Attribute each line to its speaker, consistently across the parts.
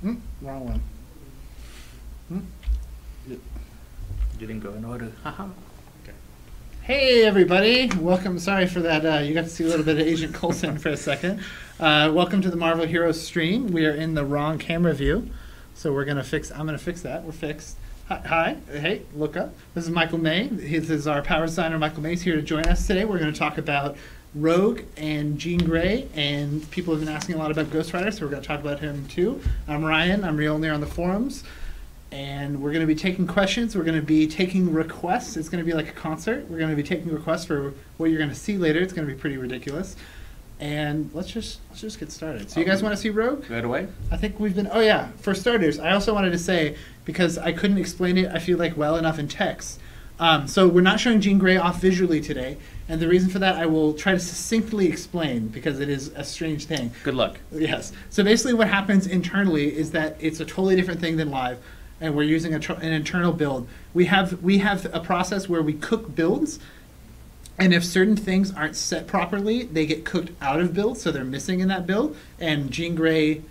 Speaker 1: Wrong one.
Speaker 2: Didn't go in order. Haha. Okay.
Speaker 1: Hey everybody, welcome. Sorry for that. You got to see a little bit of Agent Coulson for a second. Welcome to the Marvel Heroes stream. We are in the wrong camera view, so we're gonna fix. I'm gonna fix that. We're fixed. Hi. Hey, look up. This is Michael May. This is our power designer, Michael May. He's here to join us today. We're going to talk about Rogue and Jean Grey, and people have been asking a lot about Ghost Rider, so we're going to talk about him too. I'm Ryan. I'm real near on the forums, and we're going to be taking questions. We're going to be taking requests. It's going to be like a concert. We're going to be taking requests for what you're going to see later. It's going to be pretty ridiculous. And let's just get started. So you guys want to see Rogue?
Speaker 2: Right away?
Speaker 1: I think we've been... Oh, yeah. For starters, I also wanted to say, because I couldn't explain it, I feel like, well enough in text. So we're not showing Jean Grey off visually today. And the reason for that, I will try to succinctly explain, because it is a strange thing.
Speaker 2: Good luck.
Speaker 1: Yes. So basically what happens internally is that it's a totally different thing than live. And we're using an internal build. We have a process where we cook builds. And if certain things aren't set properly, they get cooked out of build, so they're missing in that build. And Jean Grey,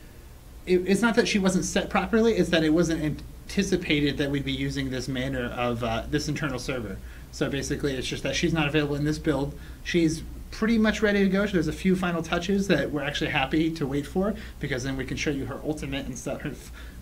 Speaker 1: it's not that she wasn't set properly, it's that it wasn't anticipated that we'd be using this manner of this internal server. So basically, it's just that she's not available in this build. She's pretty much ready to go. There's a few final touches that we're actually happy to wait for, because then we can show you her ultimate and stuff,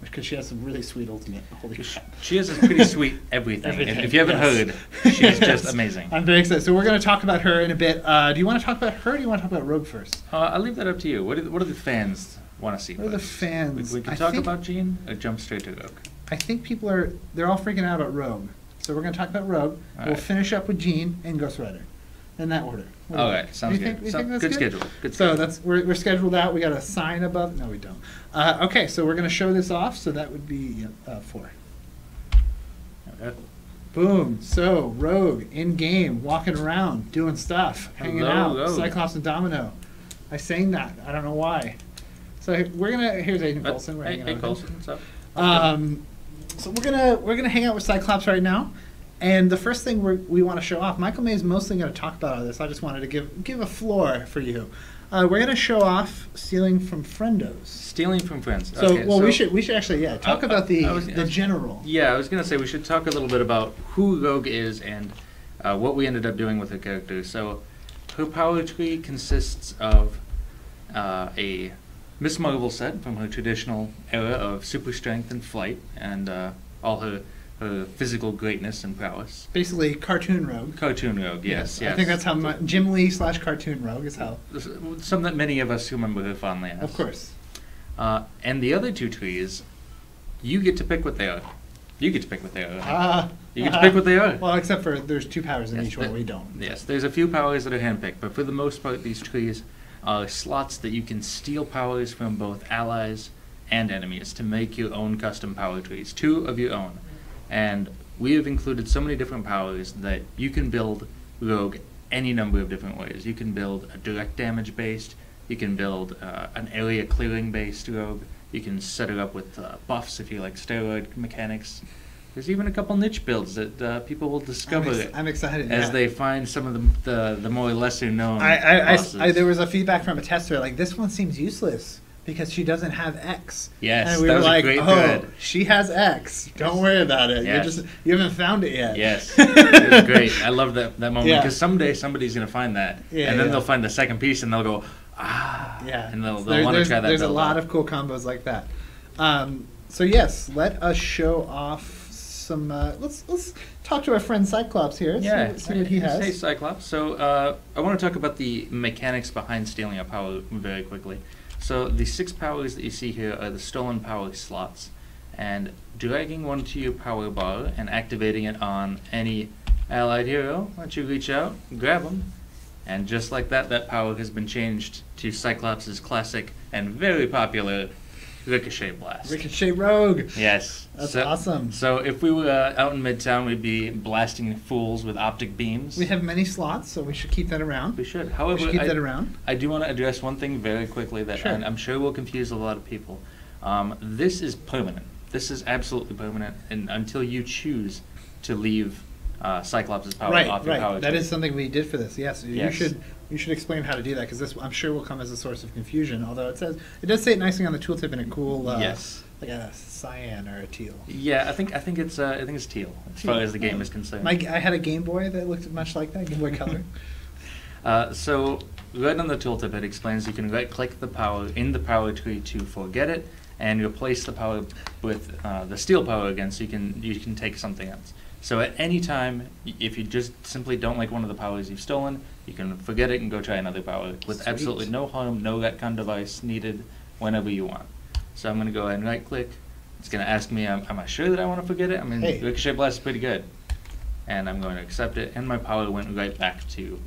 Speaker 1: because she has some really sweet ultimate. Holy crap.
Speaker 2: She has a pretty sweet everything. If you haven't heard, she's just amazing.
Speaker 1: I'm very excited. So we're going to talk about her in a bit. Do you want to talk about her, or do you want to talk about Rogue first?
Speaker 2: I'll leave that up to you. What do the fans want to see?
Speaker 1: What are the fans?
Speaker 2: We can talk about Jean or jump straight to Rogue?
Speaker 1: I think they're all freaking out about Rogue. So we're going to talk about Rogue. We'll finish up with Jean and Ghost Rider. In that order.
Speaker 2: All right, sounds good. Good schedule.
Speaker 1: So we're scheduled out. We got a sign above. No, we don't. Okay, so we're going to show this off. So that would be 4.
Speaker 2: Okay.
Speaker 1: Boom. So Rogue in game, walking around, doing stuff, hanging out.
Speaker 2: Rogue.
Speaker 1: Cyclops and Domino. I sang that. I don't know why. So here's Agent Coulson. We're hanging out with
Speaker 2: Coulson, what's up?
Speaker 1: So we're gonna hang out with Cyclops right now. And the first thing we want to show off, Michael May is mostly going to talk about all this. I just wanted to give a floor for you. We're going to show off stealing from Friendos.
Speaker 2: Stealing from friends.
Speaker 1: So,
Speaker 2: okay,
Speaker 1: we should actually talk about the general.
Speaker 2: Yeah, I was going to say we should talk a little bit about who Rogue is and what we ended up doing with her character. So her power tree consists of a Miss Marvel set from her traditional era of super strength and flight, and all her physical greatness and prowess.
Speaker 1: Basically, Cartoon Rogue.
Speaker 2: Cartoon Rogue, yes.
Speaker 1: I think that's how Jim Lee / Cartoon Rogue is how.
Speaker 2: Some that many of us remember her fondly as.
Speaker 1: Of course.
Speaker 2: And the other 2 trees, you get to pick what they are. You get to pick what they are. You get to pick what they are.
Speaker 1: Well, except for there's 2 powers in each one. We don't.
Speaker 2: Yes, there's a few powers that are handpicked, but for the most part, these trees are slots that you can steal powers from both allies and enemies to make your own custom power trees. 2 of your own. And we have included so many different powers that you can build Rogue any number of different ways. You can build a direct damage based, you can build an area clearing based Rogue, you can set it up with buffs if you like steroid mechanics. There's even a couple niche builds that people will discover
Speaker 1: I'm excited
Speaker 2: as they find some of the more lesser known bosses.
Speaker 1: There was a feedback from a tester, like, this one seems useless because she doesn't have X.
Speaker 2: Yes,
Speaker 1: and we
Speaker 2: that
Speaker 1: were
Speaker 2: was
Speaker 1: like,
Speaker 2: a great thread.
Speaker 1: She has X. Don't worry about it.
Speaker 2: Yes.
Speaker 1: You haven't found it yet.
Speaker 2: Yes, it was great. I love that moment, because someday somebody's going to find that, and then they'll find the second piece and they'll go, and they'll want to try that.
Speaker 1: There's a lot of cool combos like that. So yes, let us show off some. Let's talk to our friend Cyclops here. See what he has.
Speaker 2: Hey Cyclops. So I want to talk about the mechanics behind stealing a power very quickly. So the 6 powers that you see here are the stolen power slots, and dragging one to your power bar and activating it on any allied hero, once you reach out, grab them, and just like that, that power has been changed to Cyclops' classic and very popular Ricochet Blast.
Speaker 1: Ricochet Rogue.
Speaker 2: Yes.
Speaker 1: That's awesome.
Speaker 2: So if we were out in Midtown, we'd be blasting fools with optic beams.
Speaker 1: We have many slots, so we should keep that around.
Speaker 2: We should. However,
Speaker 1: we should keep that around.
Speaker 2: I do want to address one thing very quickly that I'm sure will confuse a lot of people. This is permanent. This is absolutely permanent, and until you choose to leave Cyclops' power off your power.
Speaker 1: That is something we did for this. Yes. You should explain how to do that, because this I'm sure will come as a source of confusion. Although it does say it nicely on the tooltip in a cool like a cyan or a teal.
Speaker 2: Yeah, I think it's teal as far as the game is concerned.
Speaker 1: I had a Game Boy that looked much like that, Game Boy Color.
Speaker 2: So right on the tooltip, it explains you can right-click the power in the power tree to forget it, and replace the power with the steal power again, so you can take something else. So at any time, if you just simply don't like one of the powers you've stolen, you can forget it and go try another power with
Speaker 1: Sweet.
Speaker 2: absolutely no harm, no retcon device needed whenever you want. So I'm going to go ahead and right-click. It's going to ask me, am I sure that I want to forget it? I mean,
Speaker 1: Hey.
Speaker 2: Ricochet Blast is pretty good. And I'm going to accept it, and my power went right back to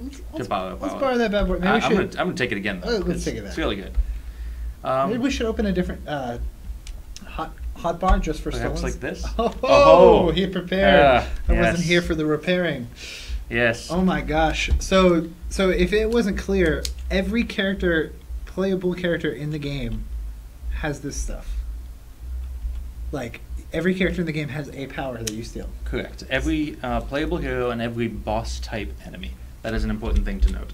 Speaker 2: borrow power.
Speaker 1: Let's borrow that bad boy. Maybe
Speaker 2: I'm going to take it again, though.
Speaker 1: Let's take it back.
Speaker 2: It's really good.
Speaker 1: Maybe we should open a different hot bar just for
Speaker 2: Perhaps
Speaker 1: stolens.
Speaker 2: like this?
Speaker 1: Oh, he prepared. I wasn't
Speaker 2: yes.
Speaker 1: here for the repairing.
Speaker 2: Yes.
Speaker 1: Oh my gosh. So if it wasn't clear, every playable character in the game has this stuff. Like, every character in the game has a power that you steal.
Speaker 2: Correct. Every playable hero and every boss type enemy. That is an important thing to note.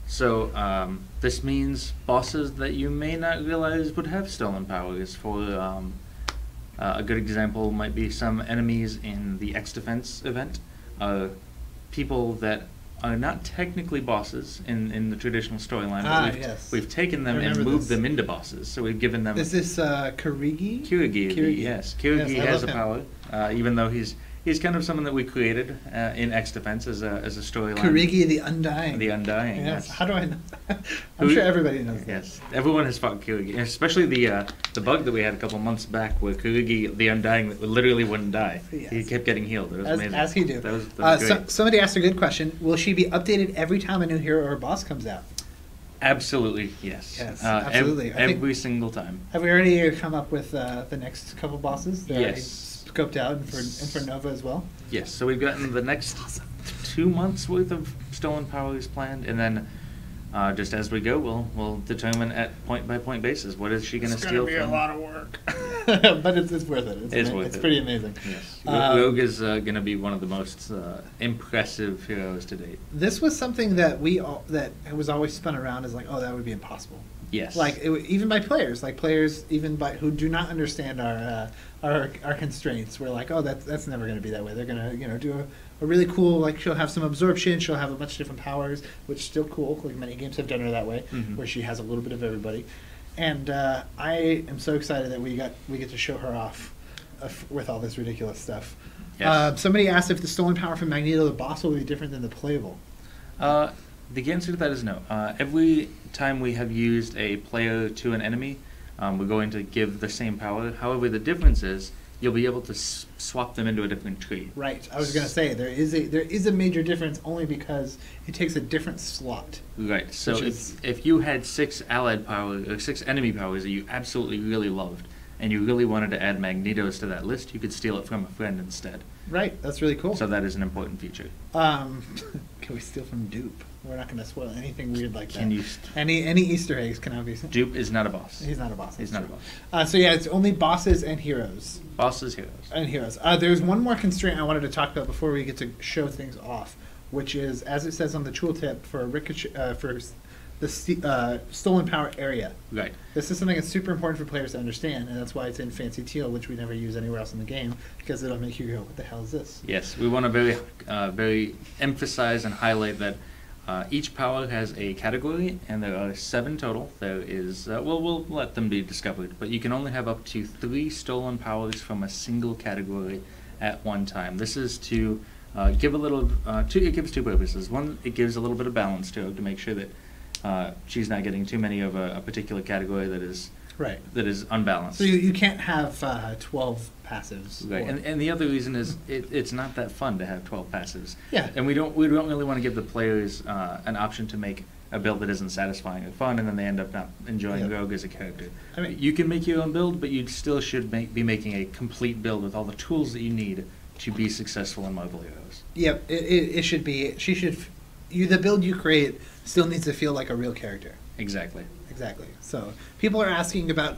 Speaker 2: So this means bosses that you may not realize would have stolen powers. For a good example might be some enemies in the X Defense event. People that are not technically bosses in the traditional storyline, but
Speaker 1: yes.
Speaker 2: we've taken them
Speaker 1: I
Speaker 2: and
Speaker 1: remember
Speaker 2: moved
Speaker 1: this.
Speaker 2: them into bosses. So we've given them...
Speaker 1: Is this Kirigi?
Speaker 2: Kirigi, yes. Kirigi
Speaker 1: Yes, I
Speaker 2: has
Speaker 1: love
Speaker 2: a
Speaker 1: him.
Speaker 2: power, even though he's kind of someone that we created in X Defense as a storyline.
Speaker 1: Kirigi the Undying.
Speaker 2: The Undying,
Speaker 1: Yes.
Speaker 2: yes.
Speaker 1: How do I know? I'm sure everybody knows that.
Speaker 2: Yes, everyone has fought Kirigi, especially the bug that we had a couple months back where Kirigi the Undying literally wouldn't die.
Speaker 1: Yes.
Speaker 2: He kept getting healed. It was amazing.
Speaker 1: As he do.
Speaker 2: That was great.
Speaker 1: Somebody asked a good question. Will she be updated every time a new hero or boss comes out?
Speaker 2: Absolutely, yes.
Speaker 1: Yes, absolutely. I think-
Speaker 2: Every single time.
Speaker 1: Have we already come up with the next couple bosses? They're already
Speaker 2: Yes.
Speaker 1: scoped out and for Nova as well?
Speaker 2: Yes, so we've gotten the next 2 months worth of stolen powers planned, and then just as we go, we'll determine at point by point basis what is she going to steal from.
Speaker 1: It's going to be a lot of work. But it's worth it. It's
Speaker 2: it.
Speaker 1: pretty amazing.
Speaker 2: Yes,
Speaker 1: Um,
Speaker 2: Rogue is going to be one of the most impressive heroes to date.
Speaker 1: This was something that that was always spun around as like, oh, that would be impossible.
Speaker 2: Yes,
Speaker 1: Like even by players, even by who do not understand our constraints, we're like, oh, that's never going to be that way. They're going to do a really cool, like, she'll have some absorption, she'll have a bunch of different powers, which is still cool. Like many games have done her that way,
Speaker 2: Mhm.
Speaker 1: where she has a little bit of everybody. And I am so excited that we get to show her off with all this ridiculous stuff.
Speaker 2: Yes.
Speaker 1: Somebody asked if the stolen power from Magneto the boss will be different than the playable.
Speaker 2: The answer to that is no. Every time we have used a player to an enemy, we're going to give the same power. However, the difference is you'll be able to swap them into a different tree.
Speaker 1: Right. I was going to say there is a major difference only because it takes a different slot.
Speaker 2: Right. So
Speaker 1: Which is-
Speaker 2: if you had 6 allied powers or 6 enemy powers that you absolutely really loved, and you really wanted to add Magnetos to that list, you could steal it from a friend instead.
Speaker 1: Right. That's really cool.
Speaker 2: So that is an important feature.
Speaker 1: Can we steal from Dupe? We're not going to spoil anything weird like that.
Speaker 2: Can you?
Speaker 1: Any Easter eggs can obviously.
Speaker 2: Dupe is not a boss.
Speaker 1: He's not a boss.
Speaker 2: He's
Speaker 1: that's
Speaker 2: not a
Speaker 1: true.
Speaker 2: boss.
Speaker 1: So yeah, it's only bosses and heroes.
Speaker 2: Bosses, heroes.
Speaker 1: There's one more constraint I wanted to talk about before we get to show things off, which is, as it says on the tooltip, for the stolen power area.
Speaker 2: Right.
Speaker 1: This is something that's super important for players to understand, and that's why it's in Fancy Teal, which we never use anywhere else in the game, because it'll make you go, what the hell is this?
Speaker 2: Yes, we want to very emphasize and highlight that each power has a category, and there are 7 total. There is, we'll let them be discovered, but you can only have up to 3 stolen powers from a single category at one time. This is to give a little, it gives 2 purposes. One, it gives a little bit of balance to her to make sure that she's not getting too many of a particular category that is
Speaker 1: Right.
Speaker 2: unbalanced.
Speaker 1: So you can't have 12 passives.
Speaker 2: Right,
Speaker 1: or-
Speaker 2: and the other reason is it's not that fun to have 12 passives.
Speaker 1: Yeah.
Speaker 2: And we don't really want to give the players an option to make a build that isn't satisfying or fun, and then they end up not enjoying
Speaker 1: Yeah.
Speaker 2: Rogue as a character.
Speaker 1: I mean-
Speaker 2: You can make your own build, but you still should be making a complete build with all the tools that you need to be successful in Marvel Heroes.
Speaker 1: Yep, it should be. The build you create still needs to feel like a real character.
Speaker 2: Exactly.
Speaker 1: Exactly. So people are asking about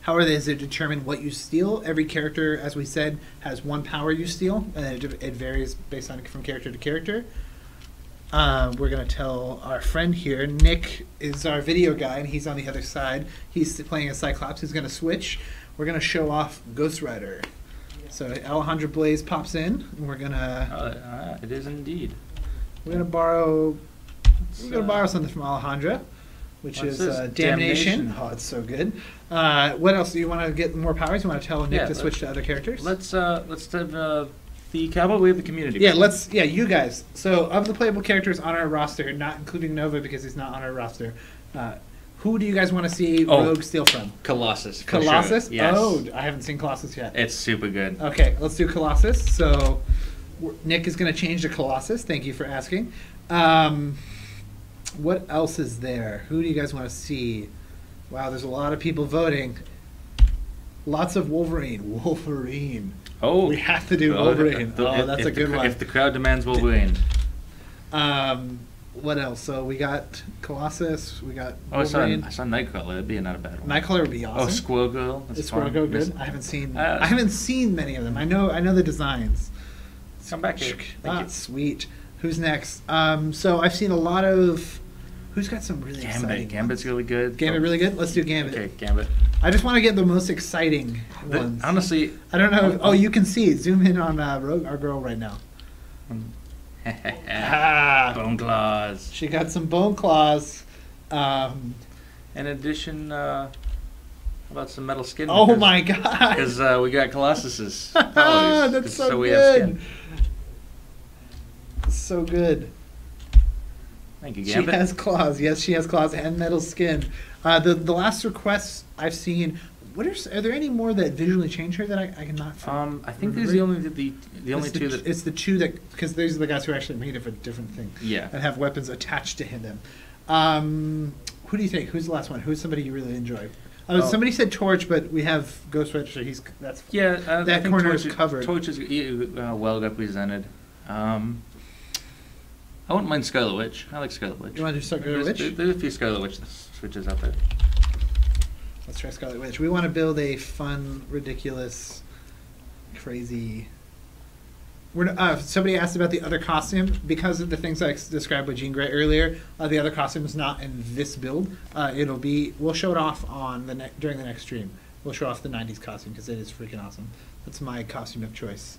Speaker 1: how are they to determine what you steal. Every character, as we said, has one power you steal, and it varies based on from character to character. We're going to tell our friend here, Nick is our video guy, and he's on the other side. He's playing a Cyclops. He's going to switch. We're going to show off Ghost Rider. So Alejandra Blaze pops in, and we're going to...
Speaker 2: it is indeed.
Speaker 1: We're going to borrow something from Alejandra, which
Speaker 2: What's
Speaker 1: is
Speaker 2: this?
Speaker 1: Damnation. Oh, it's so good. What else? Do you want to get more powers? You want to tell Nick to switch to other characters?
Speaker 2: Let's have the Cavalry of the Community.
Speaker 1: Yeah, you guys. So of the playable characters on our roster, not including Nova because he's not on our roster, who do you guys want to see Rogue steal from?
Speaker 2: Colossus.
Speaker 1: Colossus?
Speaker 2: Sure. Yes.
Speaker 1: Oh, I haven't seen Colossus yet.
Speaker 2: It's super good.
Speaker 1: Okay, let's do Colossus. So Nick is going to change to Colossus. Thank you for asking. What else is there? Who do you guys want to see? Wow, there's a lot of people voting. Lots of Wolverine. Wolverine.
Speaker 2: Oh,
Speaker 1: we have to do Wolverine. That's a good one.
Speaker 2: If the crowd demands Wolverine.
Speaker 1: What else? So we got Colossus. We got
Speaker 2: Wolverine. I saw Nightcrawler. That'd be not a bad one.
Speaker 1: Nightcrawler would be awesome.
Speaker 2: Oh, Squirrel Girl.
Speaker 1: Is Squirrel Girl good? I haven't seen many of them. I know the designs.
Speaker 2: Come back here.
Speaker 1: Thank you. Sweet. Who's next? So I've seen a lot of. Who's got some really exciting
Speaker 2: Gambit's
Speaker 1: ones?
Speaker 2: really good.
Speaker 1: Gambit really good? Let's do Gambit.
Speaker 2: Okay, Gambit.
Speaker 1: I just want to get the most exciting ones.
Speaker 2: Honestly,
Speaker 1: I don't know. You can see it. Zoom in on Rogue, our girl right now.
Speaker 2: Bone claws.
Speaker 1: She got some bone claws.
Speaker 2: In addition, how about some metal skin?
Speaker 1: Oh my god!
Speaker 2: Because we got Colossus's powers.
Speaker 1: That's so
Speaker 2: we
Speaker 1: good.
Speaker 2: have skin.
Speaker 1: So good.
Speaker 2: Thank you, Gambit.
Speaker 1: She has claws. Yes, she has claws and metal skin. The last requests I've seen. Are there any more that visually change her that I cannot find?
Speaker 2: I think there's the only two that.
Speaker 1: It's the two that, because these are the guys who actually made it for different things.
Speaker 2: Yeah.
Speaker 1: And have weapons attached to them. Who do you think? Who's the last one? Who's somebody you really enjoy? Somebody said Torch, but we have Ghost Rider. So that corner is covered.
Speaker 2: Torch is well represented. I wouldn't mind Scarlet Witch. I like Scarlet Witch.
Speaker 1: You want to do Scarlet Witch?
Speaker 2: There's a few Scarlet Witch switches out there.
Speaker 1: Let's try Scarlet Witch. We want to build a fun, ridiculous, crazy... somebody asked about the other costume. Because of the things I described with Jean Grey earlier, the other costume is not in this build. We'll show it off during the next stream. We'll show off the 90s costume because it is freaking awesome. That's my costume of choice.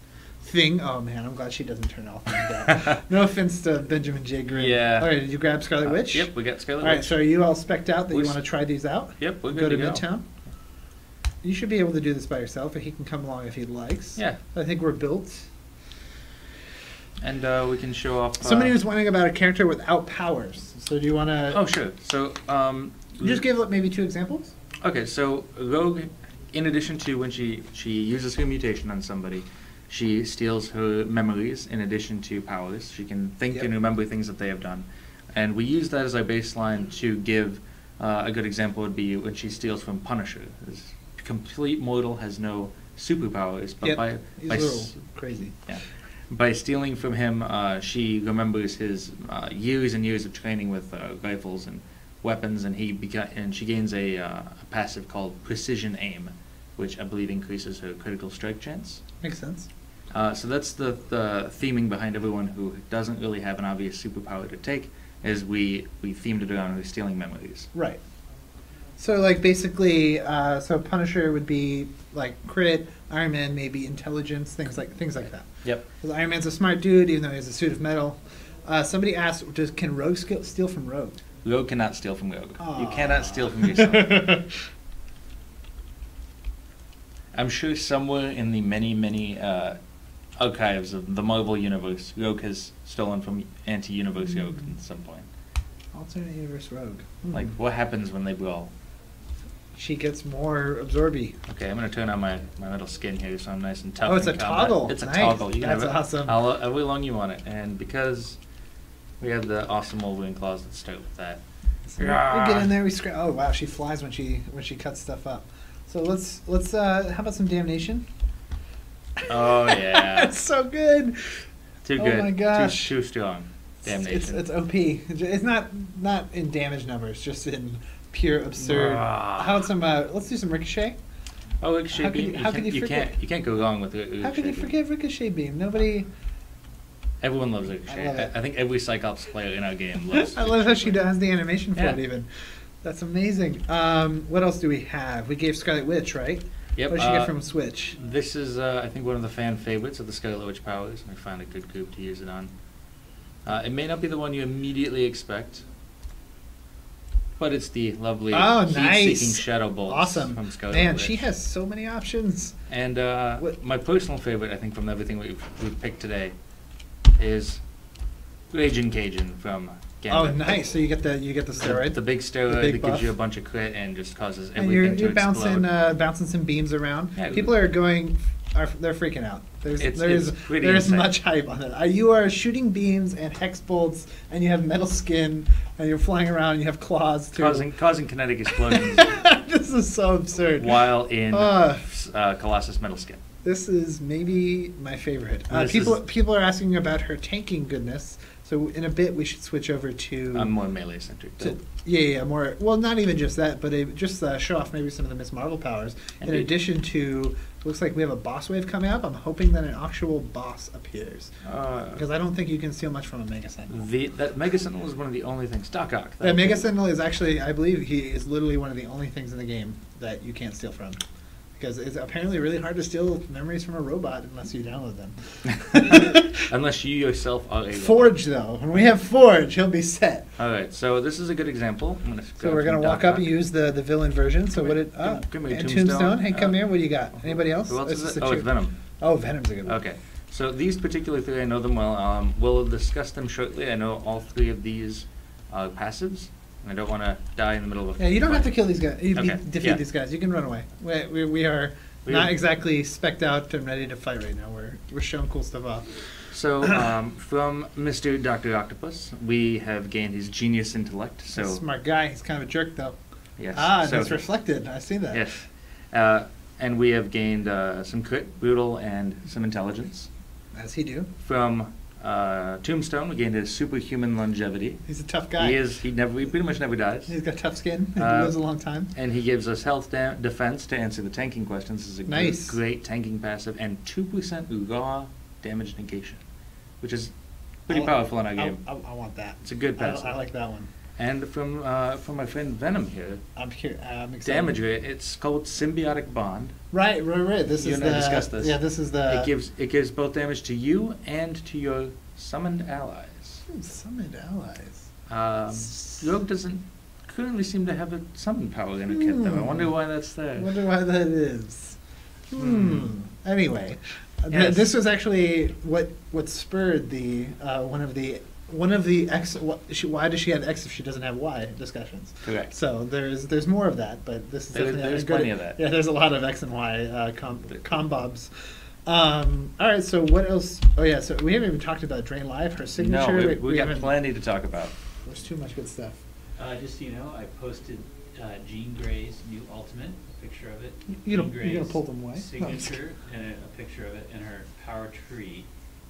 Speaker 1: Oh man, I'm glad she doesn't turn off like that. No offense to Benjamin J. Grimm.
Speaker 2: Yeah.
Speaker 1: All right, did you grab Scarlet Witch?
Speaker 2: Yep, we got Scarlet Witch.
Speaker 1: All right, so are you all specced out that you want to try these out?
Speaker 2: Yep, we're
Speaker 1: go
Speaker 2: good
Speaker 1: to
Speaker 2: go.
Speaker 1: Midtown. You should be able to do this by yourself, but he can come along if he likes.
Speaker 2: Yeah.
Speaker 1: I think we're built.
Speaker 2: And we can show off...
Speaker 1: Somebody was wondering about a character without powers. So do you want to...
Speaker 2: Oh, sure. So...
Speaker 1: just give maybe 2 examples?
Speaker 2: Okay, so Rogue, in addition to when she uses her mutation on somebody, she steals her memories in addition to powers. She can think and remember things that they have done. And we use that as our baseline to give... a good example would be when she steals from Punisher. This complete mortal, has no superpowers, but
Speaker 1: he's a little crazy.
Speaker 2: Yeah. By stealing from him, she remembers his years and years of training with rifles and weapons, and she gains a passive called Precision Aim, which I believe increases her critical strike chance.
Speaker 1: Makes sense.
Speaker 2: So that's the theming behind everyone who doesn't really have an obvious superpower to take, is we themed it around her stealing memories.
Speaker 1: Right. So like basically, so Punisher would be like crit, Iron Man maybe intelligence, things like that.
Speaker 2: Yep.
Speaker 1: Because Iron Man's a smart dude, even though he has a suit of metal. Somebody asked, can Rogue steal from Rogue?
Speaker 2: Rogue cannot steal from Rogue.
Speaker 1: Aww.
Speaker 2: You cannot steal from yourself. I'm sure somewhere in the many archives of the Marvel Universe, Rogue has stolen from Anti-Universe Rogue at some point.
Speaker 1: Alternate Universe Rogue.
Speaker 2: Like, what happens when they brawl?
Speaker 1: She gets more absorby.
Speaker 2: Okay, I'm going to turn on my metal skin here so I'm nice and tough.
Speaker 1: Oh, it's a
Speaker 2: combat.
Speaker 1: toggle.
Speaker 2: It's a
Speaker 1: nice.
Speaker 2: toggle. You can
Speaker 1: That's
Speaker 2: have it
Speaker 1: awesome.
Speaker 2: however long you want it. And because we have the awesome Wolverine claws, let's start with that.
Speaker 1: So we get in there, we scratch. Oh wow, she flies when she cuts stuff up. So let's how about some Damnation?
Speaker 2: Oh yeah.
Speaker 1: It's so good.
Speaker 2: Too good.
Speaker 1: Oh my gosh.
Speaker 2: Too strong. Damnation.
Speaker 1: It's OP. It's not in damage numbers, just in pure absurd. How about some? Let's do some Ricochet.
Speaker 2: Oh, Ricochet Beam.
Speaker 1: How could you forget?
Speaker 2: You can't go wrong with Ricochet.
Speaker 1: How could you forget Ricochet Beam? Nobody.
Speaker 2: Everyone loves
Speaker 1: I
Speaker 2: Ricochet.
Speaker 1: love it.
Speaker 2: I think every Cyclops player in our game loves
Speaker 1: I love how she does the animation for
Speaker 2: Yeah.
Speaker 1: it even. That's amazing. What else do we have? We gave Scarlet Witch, right?
Speaker 2: Yep.
Speaker 1: What did she get from Switch?
Speaker 2: This is, I think, one of the fan favorites of the Scarlet Witch powers, and I find a good group to use it on. It may not be the one you immediately expect, but it's the lovely
Speaker 1: Oh,
Speaker 2: heat-seeking
Speaker 1: nice.
Speaker 2: Shadow Bolts
Speaker 1: Awesome.
Speaker 2: from Scarlet
Speaker 1: Man,
Speaker 2: Witch.
Speaker 1: she has so many options.
Speaker 2: And
Speaker 1: What-
Speaker 2: my personal favorite, I think, from everything we've picked today, is Raging Cajun from Gambit.
Speaker 1: Oh, nice. So you get the steroid.
Speaker 2: The big steroid
Speaker 1: big
Speaker 2: that
Speaker 1: buff.
Speaker 2: gives you a bunch of crit and just causes
Speaker 1: And
Speaker 2: everything
Speaker 1: you're
Speaker 2: to
Speaker 1: bouncing
Speaker 2: explode.
Speaker 1: bouncing some beams around.
Speaker 2: Yeah.
Speaker 1: People they're freaking out.
Speaker 2: It's
Speaker 1: There's
Speaker 2: pretty insane.
Speaker 1: much hype on it. You are shooting beams and hex bolts, and you have metal skin, and you're flying around, and you have claws too.
Speaker 2: causing kinetic explosions
Speaker 1: This is so absurd.
Speaker 2: while in
Speaker 1: Ah.
Speaker 2: Colossus metal skin.
Speaker 1: This is maybe my favorite.
Speaker 2: This
Speaker 1: People are asking about her tanking goodness. So in a bit, we should switch over to.
Speaker 2: I'm more melee centric.
Speaker 1: More. Well, not even just that, but just show off maybe some of the Miss Marvel powers. In
Speaker 2: Indeed.
Speaker 1: addition to, looks like we have a boss wave coming up. I'm hoping that an actual boss appears because I don't think you can steal much from a Mega Sentinel.
Speaker 2: That Mega Sentinel is one of the only things. Doc Ock.
Speaker 1: That Mega Sentinel is actually, I believe, he is literally one of the only things in the game that you can't steal from. Because it's apparently really hard to steal memories from a robot unless you download them.
Speaker 2: Unless you yourself are a
Speaker 1: Forge, though. When we have Forge, he'll be set.
Speaker 2: All right, so this is a good example.
Speaker 1: So we're going to walk up and use the villain version. So
Speaker 2: Come
Speaker 1: what
Speaker 2: here.
Speaker 1: did...
Speaker 2: Come here,
Speaker 1: and
Speaker 2: Tombstone.
Speaker 1: Hey, come here. What do you got? Anybody else?
Speaker 2: Who else
Speaker 1: This
Speaker 2: is
Speaker 1: the
Speaker 2: it? Oh, it's
Speaker 1: two-
Speaker 2: Venom.
Speaker 1: Oh, Venom's a good one.
Speaker 2: Okay, so these particular three, I know them well. We'll discuss them shortly. I know all three of these are passives, and I don't want to die in the middle of a
Speaker 1: Yeah, you don't have to
Speaker 2: fight.
Speaker 1: kill these guys.
Speaker 2: Okay,
Speaker 1: Defeat
Speaker 2: yeah.
Speaker 1: these guys. You can run away. We are
Speaker 2: We
Speaker 1: not
Speaker 2: are-
Speaker 1: exactly specced out and ready to fight right now. We're showing cool stuff off.
Speaker 2: So, from Mr. Dr. Octopus, we have gained his genius intellect. So,
Speaker 1: Smart guy. He's kind of a jerk, though.
Speaker 2: yes.
Speaker 1: Ah,
Speaker 2: so,
Speaker 1: that's reflected. I see that.
Speaker 2: yes. And we have gained some crit, brutal, and some intelligence.
Speaker 1: As he do.
Speaker 2: From Tombstone, we gained his superhuman longevity.
Speaker 1: He's a tough guy.
Speaker 2: He pretty much never dies.
Speaker 1: He's got tough skin. He
Speaker 2: Uh,
Speaker 1: lives a long time.
Speaker 2: And he gives us health defense to answer the tanking questions. This is a
Speaker 1: Nice.
Speaker 2: great tanking passive, and 2% raw damage negation, which is pretty
Speaker 1: I'll-
Speaker 2: powerful in our game.
Speaker 1: I want that.
Speaker 2: It's a good passive.
Speaker 1: I like that one.
Speaker 2: And from my friend Venom here,
Speaker 1: I'm excited.
Speaker 2: damage rate, it's called Symbiotic Bond.
Speaker 1: Right. This
Speaker 2: You
Speaker 1: is
Speaker 2: and I
Speaker 1: the.
Speaker 2: discussed this.
Speaker 1: Yeah, this is the.
Speaker 2: It gives both damage to you and to your summoned allies.
Speaker 1: Summoned allies.
Speaker 2: Rogue doesn't currently seem to have a summon power in her kit, though. I wonder why that's
Speaker 1: I
Speaker 2: there.
Speaker 1: wonder why that is. Anyway,
Speaker 2: Yes.
Speaker 1: this was actually what spurred the one of the X. Why does she have X if she doesn't have Y discussions?
Speaker 2: Correct.
Speaker 1: So there's more of that, but this is definitely
Speaker 2: There's
Speaker 1: a good,
Speaker 2: plenty of that.
Speaker 1: Yeah, there's a lot of X and Y combobs. All right, so what else? Oh yeah, so we haven't even talked about Drain Live, her signature.
Speaker 2: No, we got
Speaker 1: haven't-
Speaker 2: plenty to talk about.
Speaker 1: There's too much good stuff.
Speaker 3: Just so you know, I posted Jean Grey's new Ultimate, a picture of it.
Speaker 1: You don't-
Speaker 3: Jean
Speaker 1: you're gonna
Speaker 3: Grey's
Speaker 1: pull them away? No, I'm just
Speaker 3: Signature and a picture of it and her power tree,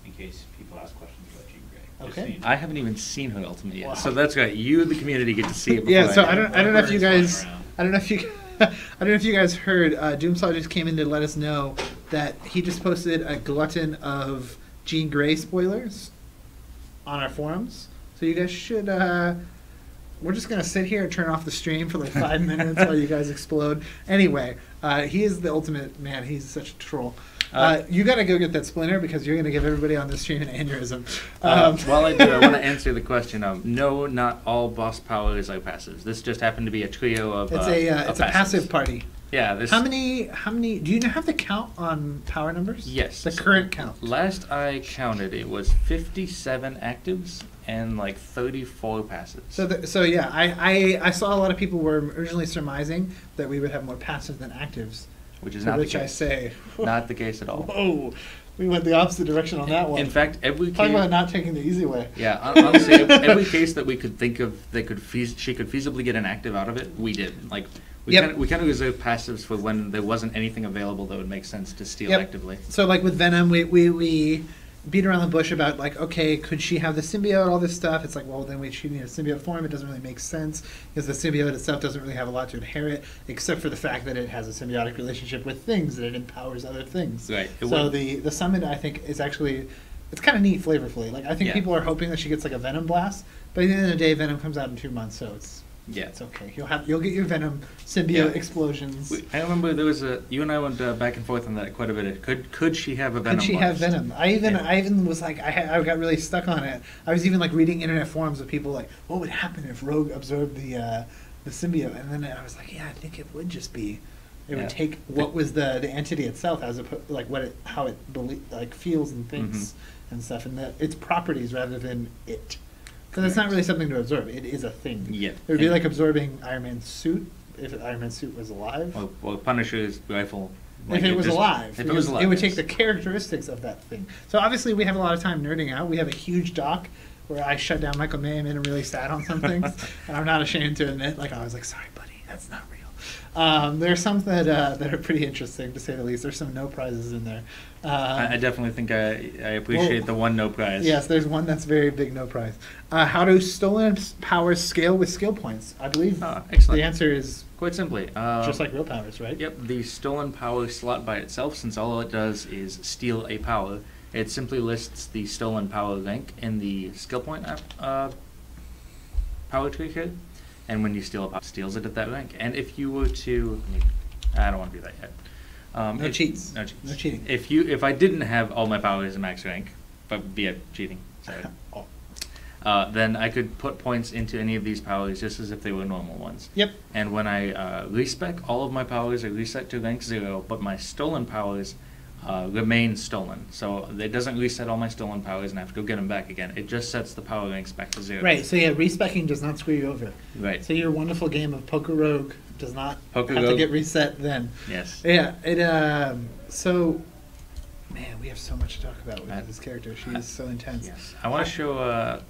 Speaker 3: in case people ask questions about Jean Grey. Just so
Speaker 1: Okay.
Speaker 3: you know.
Speaker 2: I haven't even seen her ultimate yet,
Speaker 1: Wow.
Speaker 2: so that's great. You, the community, get to see it.
Speaker 1: Yeah,
Speaker 2: before
Speaker 1: so
Speaker 2: do.
Speaker 1: I don't know if you
Speaker 3: Birds
Speaker 1: guys.
Speaker 3: flying around.
Speaker 1: I don't know if you. I don't know if you guys heard. Doomsaw just came in to let us know that he just posted a glutton of Jean Grey spoilers on our forums. So you guys should. We're just gonna sit here and turn off the stream for like 5 minutes while you guys explode. Anyway, he is the ultimate man. He's such a troll. You gotta go get that splinter because you're gonna give everybody on this stream an aneurysm.
Speaker 2: While I do, I want to answer the question. No, not all boss powers are passives. This just happened to be a trio of.
Speaker 1: It's
Speaker 2: of
Speaker 1: a
Speaker 2: passives.
Speaker 1: passive party.
Speaker 2: Yeah. This.
Speaker 1: How many? Do you have the count on power numbers?
Speaker 2: Yes.
Speaker 1: The current count.
Speaker 2: Last I counted, it was 57 actives and like 34 passives.
Speaker 1: So yeah, I saw a lot of people were originally surmising that we would have more passives than actives.
Speaker 2: which is
Speaker 1: To
Speaker 2: not the
Speaker 1: which I
Speaker 2: case.
Speaker 1: say,
Speaker 2: Not the case at all.
Speaker 1: whoa, we went the opposite direction on that one.
Speaker 2: In fact, every
Speaker 1: Talk
Speaker 2: case.
Speaker 1: about not taking the easy way.
Speaker 2: Yeah, honestly, every case that we could think of that she could feasibly get an active out of it, we did. Like we
Speaker 1: Yep.
Speaker 2: kind of reserved passives for when there wasn't anything available that would make sense to steal
Speaker 1: Yep.
Speaker 2: actively.
Speaker 1: So like with Venom, we beat around the bush about like, okay, could she have the symbiote, all this stuff? It's like, well, then she need a symbiote form. It doesn't really make sense because the symbiote itself doesn't really have a lot to inherit, except for the fact that it has a symbiotic relationship with things, that it empowers other things.
Speaker 2: Right.
Speaker 1: So the summon, I think, is actually it's kind of neat flavorfully. Like I think
Speaker 2: Yeah.
Speaker 1: people are hoping that she gets like a Venom blast, but at the end of the day, Venom comes out in 2 months, so it's okay. You'll get your Venom symbiote
Speaker 2: Yeah.
Speaker 1: explosions.
Speaker 2: I remember there was you and I went back and forth on that quite a bit. Could she have a Venom?
Speaker 1: Could she have
Speaker 2: blast?
Speaker 1: Venom?
Speaker 2: Yeah.
Speaker 1: I even was like, I got really stuck on it. I was even like reading internet forums of people like, what would happen if Rogue absorbed the symbiote? And then I was like, yeah, I think it would just be, it
Speaker 2: Yeah.
Speaker 1: would take what was the entity itself as like how it like feels and thinks
Speaker 2: Mm-hmm.
Speaker 1: and stuff, and that its properties rather than it. Because it's not really something to absorb. It is a thing.
Speaker 2: Yeah.
Speaker 1: It would be
Speaker 2: And-
Speaker 1: like absorbing Iron Man's suit if Iron Man's suit was alive.
Speaker 2: Well, Punisher's rifle.
Speaker 1: If it was alive,
Speaker 2: If it was alive,
Speaker 1: it would
Speaker 2: yes.
Speaker 1: take the characteristics of that thing. So obviously, we have a lot of time nerding out. We have a huge doc where I shut down Michael May and made him really sad on some things, and I'm not ashamed to admit. Like I was like, "Sorry, buddy, that's not real." There's some that are pretty interesting to say the least. There's some no prizes in there.
Speaker 2: I definitely think I appreciate
Speaker 1: Well,
Speaker 2: the one no prize.
Speaker 1: Yes, there's one that's very big no prize. How do stolen powers scale with skill points? I believe
Speaker 2: Excellent.
Speaker 1: the answer is
Speaker 2: Quite simply.
Speaker 1: just like real powers, right?
Speaker 2: Yep, the stolen power slot by itself, since all it does is steal a power, it simply lists the stolen power rank in the skill point power tree here, and when you steal a power, it steals it at that rank. And if you were to, I don't want to do that yet.
Speaker 1: No cheats.
Speaker 2: No cheats.
Speaker 1: No cheating.
Speaker 2: If I didn't have all my powers in max rank, but via cheating, sorry.
Speaker 1: Oh.
Speaker 2: Then I could put points into any of these powers just as if they were normal ones.
Speaker 1: Yep.
Speaker 2: And when I respec, all of my powers are reset to rank 0, but my stolen powers remain stolen. So it doesn't reset all my stolen powers and I have to go get them back again. It just sets the power ranks back to 0.
Speaker 1: Right. So yeah, respecking does not screw you over.
Speaker 2: Right.
Speaker 1: So your wonderful game of Poker Rogue does not
Speaker 2: Poker
Speaker 1: have to
Speaker 2: Rogue.
Speaker 1: get reset then.
Speaker 2: Yes.
Speaker 1: Yeah. So, man, we have so much to talk about with
Speaker 2: I-
Speaker 1: this character. She is so intense.
Speaker 2: Yes. I want to show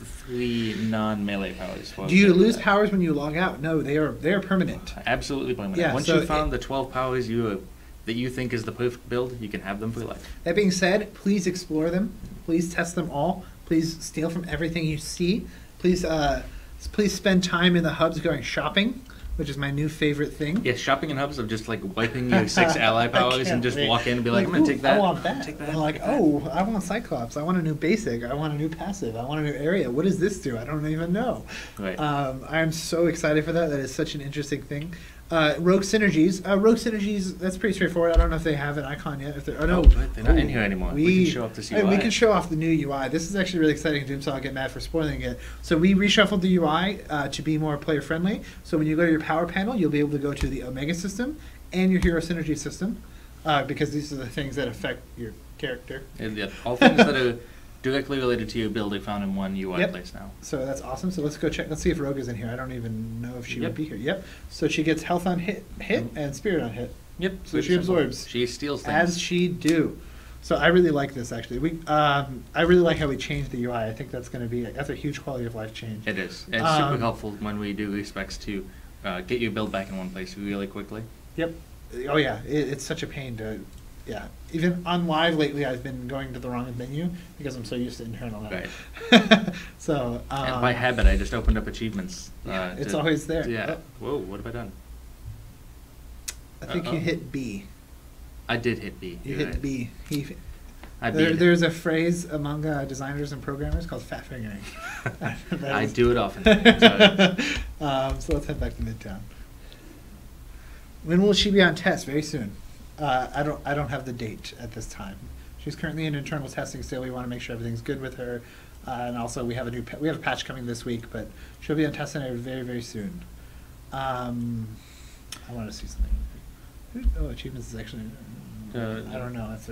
Speaker 2: 3 non-melee powers. For
Speaker 1: Do you
Speaker 2: example.
Speaker 1: lose powers when you log out? No, they are permanent.
Speaker 2: Absolutely permanent.
Speaker 1: Yeah,
Speaker 2: Once
Speaker 1: so
Speaker 2: you found the 12 powers that you think is the perfect build, you can have them for life.
Speaker 1: That being said, please explore them. Please test them all. Please steal from everything you see. Please spend time in the hubs going shopping, which is my new favorite thing.
Speaker 2: Yes, shopping in hubs of just like wiping your 6 ally powers and just walk in and be like, I'm going
Speaker 1: "Ooh,
Speaker 2: to take that.
Speaker 1: I want that.
Speaker 2: Take that.
Speaker 1: And like, oh, I want Cyclops. I want a new basic. I want a new passive. I want a new area. What does this do? I don't even know.
Speaker 2: Right.
Speaker 1: I'm so excited for that. That is such an interesting thing. Rogue Synergies. Rogue Synergies, that's pretty straightforward. I don't know if they have an icon yet. They're
Speaker 2: not in here anymore. We can show off this
Speaker 1: We
Speaker 2: UI.
Speaker 1: can show off the new UI. This is actually really exciting. Doomsaw will get mad for spoiling it. So we reshuffled the UI to be more player friendly. So when you go to your power panel, you'll be able to go to the Omega system and your Hero Synergy system because these are the things that affect your character.
Speaker 2: Yeah, all things that are directly related to your build are found in one UI
Speaker 1: Yep.
Speaker 2: place now.
Speaker 1: So that's awesome. So let's go check. Let's see if Rogue is in here. I don't even know if she
Speaker 2: Yep.
Speaker 1: would be here. Yep. So she gets health on hit, and spirit on hit.
Speaker 2: Yep.
Speaker 1: So
Speaker 2: pretty
Speaker 1: she
Speaker 2: simple.
Speaker 1: absorbs.
Speaker 2: She steals things.
Speaker 1: As she do. So I really like this actually. I really like how we changed the UI. I think that's a huge quality of life change.
Speaker 2: It is. It's super helpful when we do respecs to get your build back in one place really quickly.
Speaker 1: Yep. Oh yeah, it's such a pain to. Yeah. Even on live lately, I've been going to the wrong menu because I'm so used to internal.
Speaker 2: Right.
Speaker 1: So.
Speaker 2: And by habit, I just opened up achievements.
Speaker 1: It's always there.
Speaker 2: Yeah.
Speaker 1: Oh,
Speaker 2: Whoa, what have I done?
Speaker 1: I think you hit B.
Speaker 2: I did hit B.
Speaker 1: You
Speaker 2: You're
Speaker 1: hit
Speaker 2: right.
Speaker 1: B.
Speaker 2: I beat it.
Speaker 1: There's a phrase among designers and programmers called fat fingering.
Speaker 2: I do it often. I'm sorry.
Speaker 1: So let's head back to Midtown. When will she be on test? Very soon. I don't have the date at this time. She's currently in internal testing still. We want to make sure everything's good with her, and also we have a patch coming this week, but she'll be on test center very, very soon. I want to see something. Oh, achievements is actually. I don't know. That's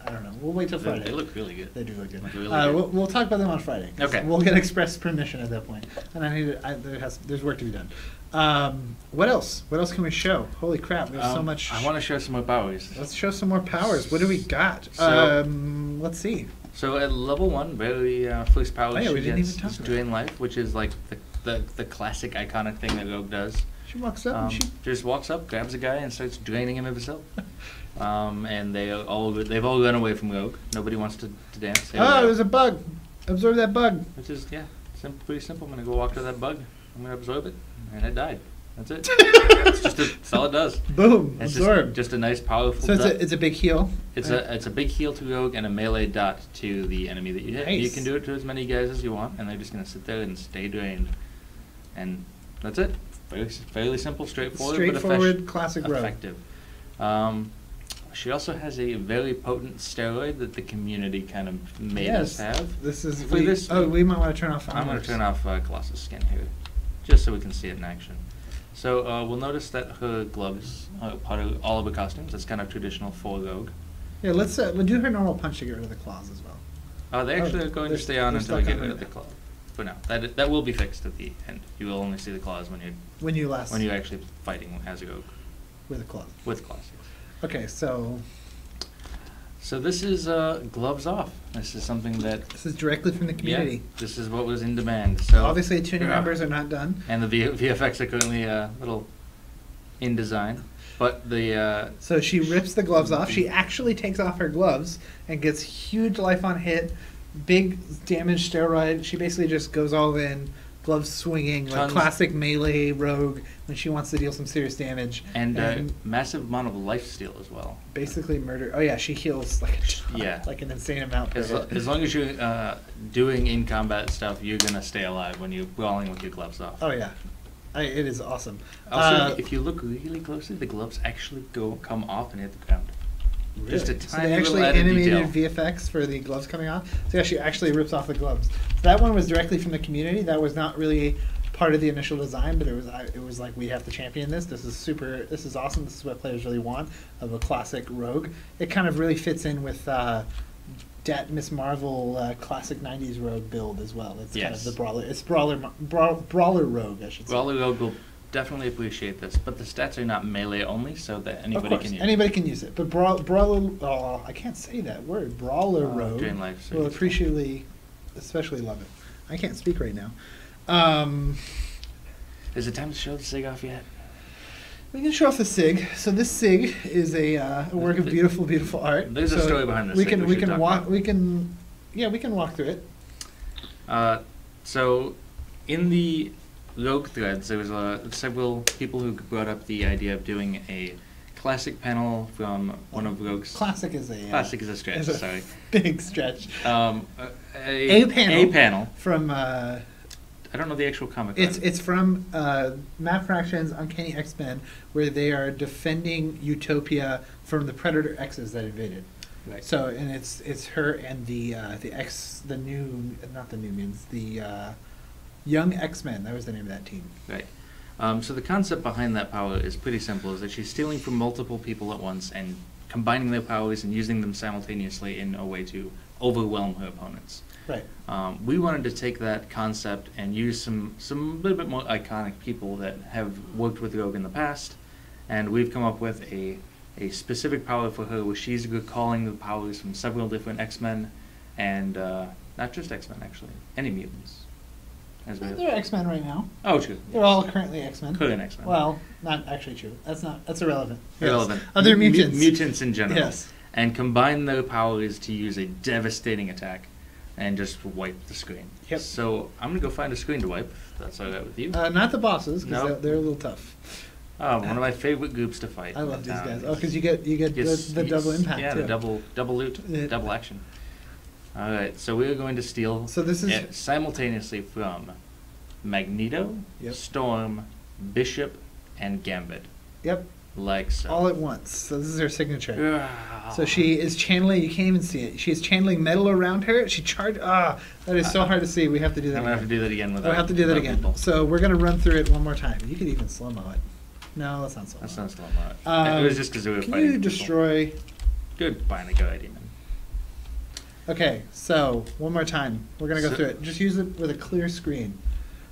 Speaker 1: I don't know. We'll wait till Friday.
Speaker 2: They look really good.
Speaker 1: They do look good.
Speaker 2: Look really good.
Speaker 1: We'll talk about them on Friday.
Speaker 2: Okay.
Speaker 1: We'll get express permission at that point, and there's work to be done. What else? What else can we show? Holy crap! There's so much.
Speaker 2: I want to show some more powers.
Speaker 1: Let's show some more powers. What do we got?
Speaker 2: So-
Speaker 1: Let's see.
Speaker 2: So at level 1, very first power
Speaker 1: Oh, yeah,
Speaker 2: she
Speaker 1: we didn't
Speaker 2: gets
Speaker 1: even talk
Speaker 2: is
Speaker 1: about
Speaker 2: Drain Life, which is like the classic iconic thing that Rogue does.
Speaker 1: She walks up and she.
Speaker 2: Just walks up, grabs a guy, and starts draining him of himself. And they've all run away from Rogue. Nobody wants to dance. Here we
Speaker 1: Oh,
Speaker 2: go.
Speaker 1: there's a bug. Absorb that bug.
Speaker 2: Which is pretty simple. I'm gonna go walk to that bug. I'm gonna absorb it, and it died. That's it. That's all it does.
Speaker 1: Boom.
Speaker 2: It's
Speaker 1: Absorb.
Speaker 2: just a nice, powerful.
Speaker 1: So it's a big heal.
Speaker 2: It's a big heal to rogue and a melee dot to the enemy that you hit.
Speaker 1: Nice.
Speaker 2: You can do it to as many guys as you want, and they're just gonna sit there and stay drained. And that's it. Fairly simple, straightforward,
Speaker 1: Straightforward, classic rogue.
Speaker 2: effective. She also has a very potent steroid that the community kind of made us have.
Speaker 1: This is
Speaker 2: For this-
Speaker 1: we might want to turn off.
Speaker 2: I'm going
Speaker 1: honors.
Speaker 2: to turn off Colossus skin here, just so we can see it in action. So we'll notice that her gloves are part of all of her costumes. That's kind of traditional for rogue.
Speaker 1: Yeah, we'll do her normal punch to get rid of the claws as well.
Speaker 2: They actually are going to stay on
Speaker 1: they're
Speaker 2: until we
Speaker 1: stuck
Speaker 2: get
Speaker 1: on
Speaker 2: rid
Speaker 1: right
Speaker 2: of the
Speaker 1: now.
Speaker 2: claw. For now, that will be fixed at the end. You will only see the claws when you're
Speaker 1: When you're
Speaker 2: actually fighting as a rogue
Speaker 1: with the claws.
Speaker 2: with claws. Yes.
Speaker 1: Okay, so
Speaker 2: So this is gloves off. This is something that
Speaker 1: this is directly from the community.
Speaker 2: Yeah, this is what was in demand. So
Speaker 1: Obviously, the tuning
Speaker 2: Yeah.
Speaker 1: numbers are not done.
Speaker 2: and the VFX are currently a little in design, but the
Speaker 1: So she rips the gloves off. She actually takes off her gloves and gets huge life on hit, big damage steroid. She basically just goes all in, gloves swinging, like
Speaker 2: Tons.
Speaker 1: classic melee rogue when she wants to deal some serious damage.
Speaker 2: and massive amount of life steal as well.
Speaker 1: Basically murder. Oh yeah, she heals like a ton,
Speaker 2: Yeah.
Speaker 1: like an insane amount.
Speaker 2: As,
Speaker 1: per hit.
Speaker 2: as long as you're doing in combat stuff, you're gonna stay alive when you're brawling with your gloves off.
Speaker 1: Oh yeah, it is awesome.
Speaker 2: Also, if you look really closely, the gloves actually come off and hit the ground. Just a
Speaker 1: Really? So
Speaker 2: tiny
Speaker 1: they actually
Speaker 2: little added
Speaker 1: animated
Speaker 2: detail.
Speaker 1: VFX for the gloves coming off. So yeah, she actually rips off the gloves. So that one was directly from the community. That was not really part of the initial design, but it was like, we have to champion this. This is super. This is awesome. This is what players really want of a classic rogue. It kind of really fits in with Miss Marvel classic '90s rogue build as well. It's kind
Speaker 2: Yes.
Speaker 1: of the brawler. It's brawler rogue, I should say.
Speaker 2: Brawler Rogue will definitely appreciate this, but the stats are not melee only, so that
Speaker 1: Of
Speaker 2: anybody
Speaker 1: course,
Speaker 2: can use.
Speaker 1: anybody can use it. But brawler, I can't say that word. Brawler rogue
Speaker 2: Drain life, so
Speaker 1: will
Speaker 2: it's-
Speaker 1: appreciably, especially love it. I can't speak right now.
Speaker 2: Is it time to show the SIG off yet?
Speaker 1: We can show off the SIG. So this SIG is a work of beautiful, beautiful art.
Speaker 2: There's a
Speaker 1: So
Speaker 2: story behind this
Speaker 1: We
Speaker 2: SIG
Speaker 1: can
Speaker 2: we
Speaker 1: we
Speaker 2: should
Speaker 1: can
Speaker 2: talk
Speaker 1: walk
Speaker 2: about.
Speaker 1: we can walk through it.
Speaker 2: So, in the Rogue threads, there was several people who brought up the idea of doing a classic panel from one of Rogue's.
Speaker 1: Classic is a
Speaker 2: Classic is a stretch. Sorry.
Speaker 1: big stretch.
Speaker 2: A panel.
Speaker 1: From
Speaker 2: I don't know the actual comic.
Speaker 1: it's from Matt Fraction's Uncanny X-Men, where they are defending Utopia from the Predator X's that invaded.
Speaker 2: Right.
Speaker 1: So, and it's her and the Young X-Men. That was the name of that team.
Speaker 2: Right. So the concept behind that power is pretty simple: is that she's stealing from multiple people at once and combining their powers and using them simultaneously in a way to overwhelm her opponents.
Speaker 1: Right.
Speaker 2: We wanted to take that concept and use some little bit more iconic people that have worked with Rogue in the past, and we've come up with a specific power for her where she's recalling the powers from several different X-Men, and not just X-Men actually, any mutants. As we have.
Speaker 1: They're X-Men right now.
Speaker 2: Oh, true.
Speaker 1: They're all currently X-Men.
Speaker 2: Current X-Men.
Speaker 1: Well, not actually true. That's irrelevant. Yes.
Speaker 2: Irrelevant.
Speaker 1: Other mutants.
Speaker 2: Mutants in general.
Speaker 1: Yes.
Speaker 2: And combine their powers to use a devastating attack and just wipe the screen.
Speaker 1: Yep.
Speaker 2: So I'm going to go find a screen to wipe, if that's all right with you.
Speaker 1: Not the bosses, because
Speaker 2: No.
Speaker 1: they're a little tough.
Speaker 2: One of my favorite groups to fight.
Speaker 1: I love these
Speaker 2: Um,
Speaker 1: guys. Oh, because you get
Speaker 2: yes,
Speaker 1: the double
Speaker 2: yes.
Speaker 1: impact
Speaker 2: Yeah,
Speaker 1: too.
Speaker 2: the double loot,
Speaker 1: Yeah.
Speaker 2: double action. All right, so we are going to steal
Speaker 1: So this is
Speaker 2: it simultaneously from Magneto,
Speaker 1: Yep.
Speaker 2: Storm, Bishop, and Gambit,
Speaker 1: yep,
Speaker 2: like so.
Speaker 1: all at once. So this is her signature.
Speaker 2: Ah.
Speaker 1: So she is channeling. You can't even see it. She is channeling metal around her. She charged. That is so hard to see. We have to do that.
Speaker 2: I'm gonna have to
Speaker 1: again.
Speaker 2: do that again with.
Speaker 1: We'll have to do that
Speaker 2: without
Speaker 1: again.
Speaker 2: people.
Speaker 1: So we're gonna run through it one more time. You could even slow mo it. No, that's not slow mo.
Speaker 2: That's not slow mo. It was just because we were
Speaker 1: Can
Speaker 2: fighting.
Speaker 1: you
Speaker 2: people.
Speaker 1: destroy?
Speaker 2: Goodbye, Nico Demon.
Speaker 1: Okay, so one more time. We're gonna go
Speaker 2: So-
Speaker 1: through it. Just use it with a clear screen.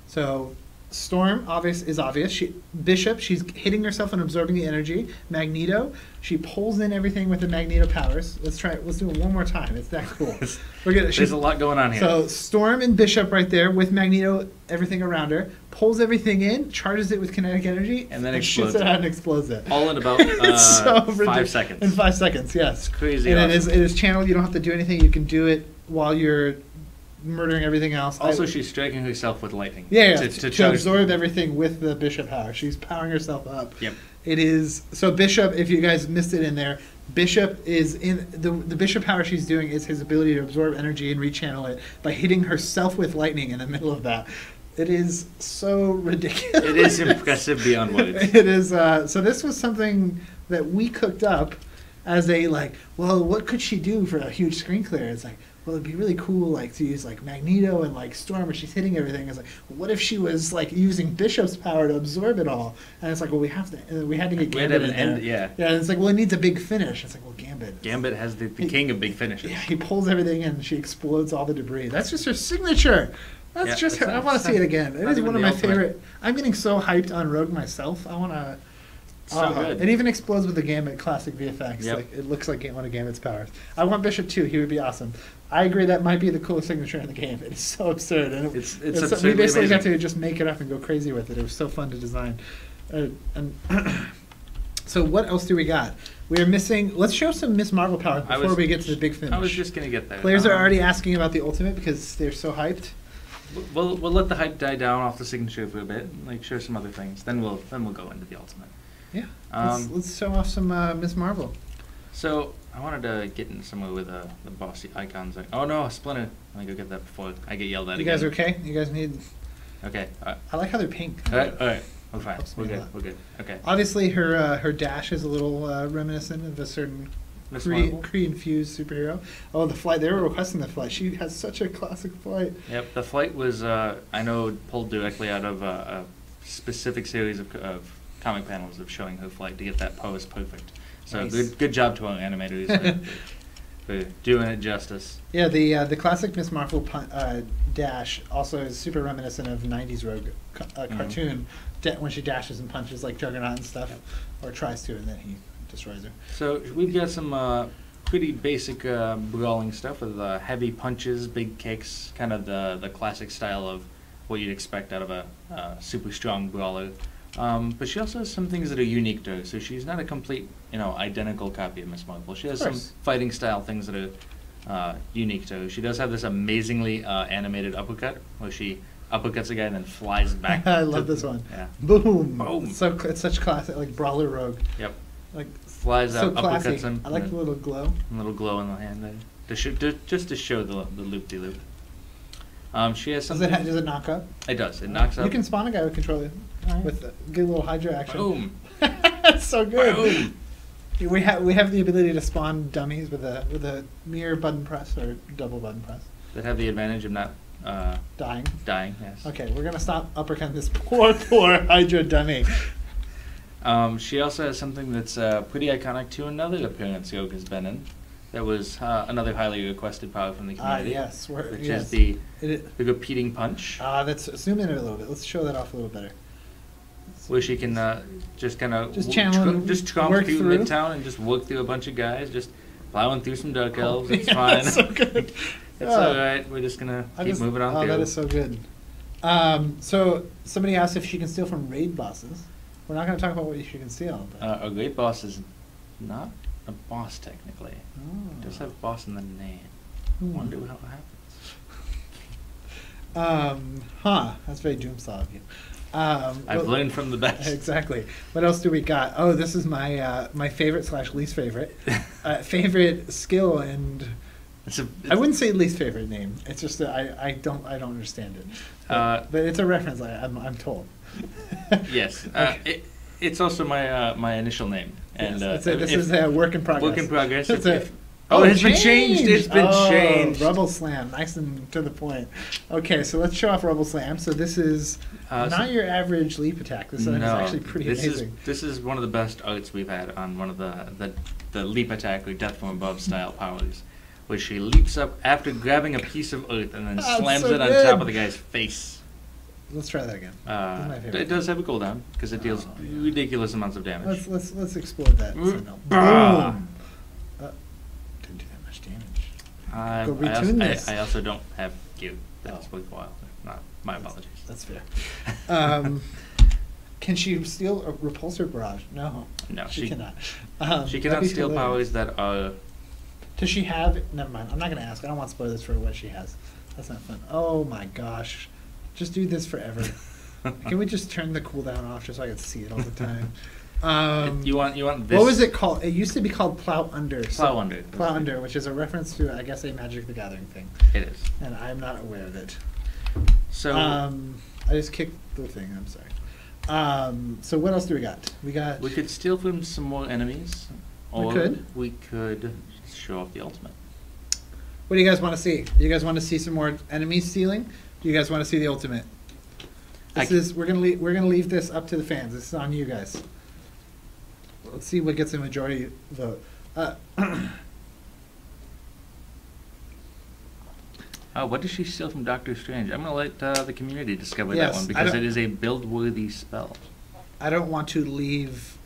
Speaker 1: So Storm is obvious. Bishop, she's hitting herself and absorbing the energy. Magneto, she pulls in everything with the Magneto powers. Let's try it. Let's do it one more time. It's that cool. We're gonna.
Speaker 2: There's a lot going on here.
Speaker 1: So Storm and Bishop right there with Magneto, everything around her, pulls everything in, charges it with kinetic energy,
Speaker 2: And then
Speaker 1: shoots
Speaker 2: explodes
Speaker 1: it
Speaker 2: it.
Speaker 1: out and explodes it.
Speaker 2: All in about
Speaker 1: It's so
Speaker 2: 5
Speaker 1: ridiculous.
Speaker 2: seconds.
Speaker 1: In 5 seconds, yes.
Speaker 2: It's crazy
Speaker 1: And
Speaker 2: awesome.
Speaker 1: it is channeled. You don't have to do anything. You can do it while you're murdering everything else.
Speaker 2: Also, she's striking herself with lightning.
Speaker 1: Yeah,
Speaker 2: To
Speaker 1: to absorb everything with the bishop power. She's powering herself up.
Speaker 2: Yep.
Speaker 1: It is so bishop. If you guys missed it in there, bishop is in the bishop power she's doing is his ability to absorb energy and rechannel it by hitting herself with lightning in the middle of that. It is so ridiculous.
Speaker 2: It is impressive beyond words.
Speaker 1: It is. So this was something that we cooked up as a like. Well, what could she do for a huge screen clear? It's like, well, it'd be really cool, like to use like Magneto and like Storm, where she's hitting everything. It's like, well, what if she was like using Bishop's power to absorb it all? And it's like, well, we had to get
Speaker 2: We had
Speaker 1: Gambit
Speaker 2: an
Speaker 1: in there.
Speaker 2: end, yeah.
Speaker 1: Yeah, and it's like, well, it needs a big finish. It's like, well, Gambit.
Speaker 2: Gambit has the king of big finishes.
Speaker 1: Yeah, he pulls everything in. She explodes all the debris. That's just her signature. That's
Speaker 2: Yeah,
Speaker 1: just her.
Speaker 2: that's
Speaker 1: I
Speaker 2: not-
Speaker 1: want to see it again. It
Speaker 2: not
Speaker 1: is
Speaker 2: even
Speaker 1: one of
Speaker 2: the
Speaker 1: my
Speaker 2: ultimate.
Speaker 1: favorite. I'm getting so hyped on Rogue myself. I want to.
Speaker 2: So good.
Speaker 1: It even explodes with the Gambit classic VFX.
Speaker 2: Yep.
Speaker 1: Like it looks like one of Gambit's powers. I want Bishop too. He would be awesome. I agree that might be the coolest signature in the game. It is so absurd, and
Speaker 2: It's
Speaker 1: we
Speaker 2: absurdly
Speaker 1: basically got
Speaker 2: amazing.
Speaker 1: to just make it up and go crazy with it. It was so fun to design. And so what else do we got? We are missing. Let's show some Miss Marvel power
Speaker 2: I
Speaker 1: before
Speaker 2: was-
Speaker 1: we get to the big finish.
Speaker 2: I was just gonna get there.
Speaker 1: Players are already asking about the ultimate because they're so hyped.
Speaker 2: We'll let the hype die down off the signature for a bit. Like show some other things. Then we'll go into the ultimate.
Speaker 1: Yeah.
Speaker 2: Um,
Speaker 1: Let's show off some Miss Marvel.
Speaker 2: So I wanted to get in somewhere with the bossy icons. Like, oh no, Splinter! Let me go get that before I get yelled at
Speaker 1: You
Speaker 2: again.
Speaker 1: guys are okay? You guys need.
Speaker 2: Okay.
Speaker 1: I like how they're pink.
Speaker 2: All right. We're fine.
Speaker 1: Helps
Speaker 2: We're
Speaker 1: me a
Speaker 2: good.
Speaker 1: lot.
Speaker 2: We're good. Okay.
Speaker 1: Obviously, her dash is a little reminiscent of a certain
Speaker 2: Miss Marvel?
Speaker 1: Kree-infused superhero. Oh, the flight! They were requesting the flight. She has such a classic flight.
Speaker 2: Yep. The flight was I know pulled directly out of a specific series of comic panels of showing her flight to get that pose perfect. So
Speaker 1: Nice.
Speaker 2: good job to our animators for doing it justice.
Speaker 1: Yeah, the classic Miss Marvel dash also is super reminiscent of '90s Rogue cartoon when she dashes and punches like Juggernaut and stuff, or tries to, and then he destroys her.
Speaker 2: So we've got some pretty basic brawling stuff with heavy punches, big kicks, kind of the classic style of what you'd expect out of a super strong brawler. But she also has some things that are unique to her. So she's not a complete, identical copy of Miss Marvel. She has some
Speaker 1: course.
Speaker 2: fighting style things that are unique to her. She does have this amazingly animated uppercut where she uppercuts a guy and then flies back.
Speaker 1: I love this one.
Speaker 2: Yeah.
Speaker 1: Boom!
Speaker 2: Boom.
Speaker 1: It's such classic, like brawler Rogue.
Speaker 2: Yep.
Speaker 1: Like
Speaker 2: Flies
Speaker 1: so
Speaker 2: out,
Speaker 1: classy.
Speaker 2: uppercuts him.
Speaker 1: I like
Speaker 2: and
Speaker 1: the
Speaker 2: then
Speaker 1: little glow.
Speaker 2: a little glow in the hand there. Just to show the loop-de-loop. She has
Speaker 1: Does
Speaker 2: something.
Speaker 1: does it knock up?
Speaker 2: It does. It knocks up.
Speaker 1: You can spawn a guy with controller with good little Hydra action.
Speaker 2: Boom.
Speaker 1: That's so good.
Speaker 2: Boom.
Speaker 1: We have the ability to spawn dummies with a mere button press or double button press.
Speaker 2: That have the advantage of not
Speaker 1: Dying.
Speaker 2: dying. Yes.
Speaker 1: Okay, we're gonna stop uppercutting this poor Hydra dummy.
Speaker 2: She also has something that's pretty iconic to another appearance Yoke has been in. That was another highly requested power from the community.
Speaker 1: Yes,
Speaker 2: Which
Speaker 1: yes.
Speaker 2: is the
Speaker 1: It,
Speaker 2: repeating punch,
Speaker 1: let's zoom in a little bit. Let's show that off a little better.
Speaker 2: where she can just kind of
Speaker 1: Just channel and
Speaker 2: just tromp
Speaker 1: work
Speaker 2: through
Speaker 1: through.
Speaker 2: Midtown and just work through a bunch of guys, just plowing through some dark elves. It's fine.
Speaker 1: That's so good.
Speaker 2: It's all right. We're just gonna keep moving on
Speaker 1: Oh,
Speaker 2: through.
Speaker 1: that is so good. So somebody asked if she can steal from raid bosses. We're not going to talk about what she can steal. But.
Speaker 2: A great boss is not a boss technically.
Speaker 1: Oh.
Speaker 2: It does have boss in the name.
Speaker 1: Hmm.
Speaker 2: Wonder how it happens.
Speaker 1: That's very Doomsaw of you.
Speaker 2: I've learned from the best.
Speaker 1: Exactly. What else do we got? Oh, this is my my favorite / least favorite. Favorite skill and I wouldn't say least favorite name. It's just that I don't understand it. But it's a reference. I'm told.
Speaker 2: Yes.
Speaker 1: Okay.
Speaker 2: It's also my initial name. And
Speaker 1: Yes, this is a work in progress.
Speaker 2: Work in progress.
Speaker 1: It's
Speaker 2: If- Oh, it's been changed. It's been changed.
Speaker 1: Rubble Slam, nice and to the point. Okay, so let's show off Rubble Slam. So this is not your average leap attack. This is actually pretty amazing.
Speaker 2: This is one of the best arts we've had on one of the leap attack or death from above style powers, where she leaps up after grabbing a piece of earth and then
Speaker 1: Oh, it's
Speaker 2: slams
Speaker 1: so
Speaker 2: it on
Speaker 1: good.
Speaker 2: top of the guy's face.
Speaker 1: Let's try that again. This is my favorite.
Speaker 2: It does have a cooldown because it deals
Speaker 1: Oh, yeah.
Speaker 2: ridiculous amounts of damage.
Speaker 1: Let's explode that. signal.
Speaker 2: Bah.
Speaker 1: Boom. Didn't do that much damage.
Speaker 2: I
Speaker 1: Go retune this.
Speaker 2: also don't have gear that's worthwhile. Not my apologies.
Speaker 1: That's fair. Can she steal a repulsor barrage? No.
Speaker 2: No,
Speaker 1: she cannot.
Speaker 2: She
Speaker 1: that'd
Speaker 2: cannot
Speaker 1: be
Speaker 2: steal
Speaker 1: hilarious.
Speaker 2: powers that are.
Speaker 1: Does she have? Never mind. I'm not going to ask. I don't want spoilers for what she has. That's not fun. Oh my gosh. Just do this forever. Can we just turn the cooldown off just so I can see it all the time?
Speaker 2: You want this?
Speaker 1: What was it called? It used to be called Plow Under.
Speaker 2: Plow Under.
Speaker 1: Plow Under, which is a reference to, I guess, a Magic the Gathering thing.
Speaker 2: It is.
Speaker 1: And I'm not aware of it.
Speaker 2: So
Speaker 1: I just kicked the thing. I'm sorry. So what else do we got?
Speaker 2: we could steal from some more enemies,
Speaker 1: We
Speaker 2: or
Speaker 1: could.
Speaker 2: we could show off the ultimate.
Speaker 1: What do you guys want to see? Do you guys want to see some more enemies stealing? Do you guys want to see the ultimate? We're gonna leave this up to the fans. This is on you guys. Let's see what gets a majority vote.
Speaker 2: What does she steal from Doctor Strange? I'm gonna let the community discover
Speaker 1: Yes,
Speaker 2: that one
Speaker 1: I
Speaker 2: because
Speaker 1: don't-
Speaker 2: it is a build-worthy spell.
Speaker 1: I don't want to leave.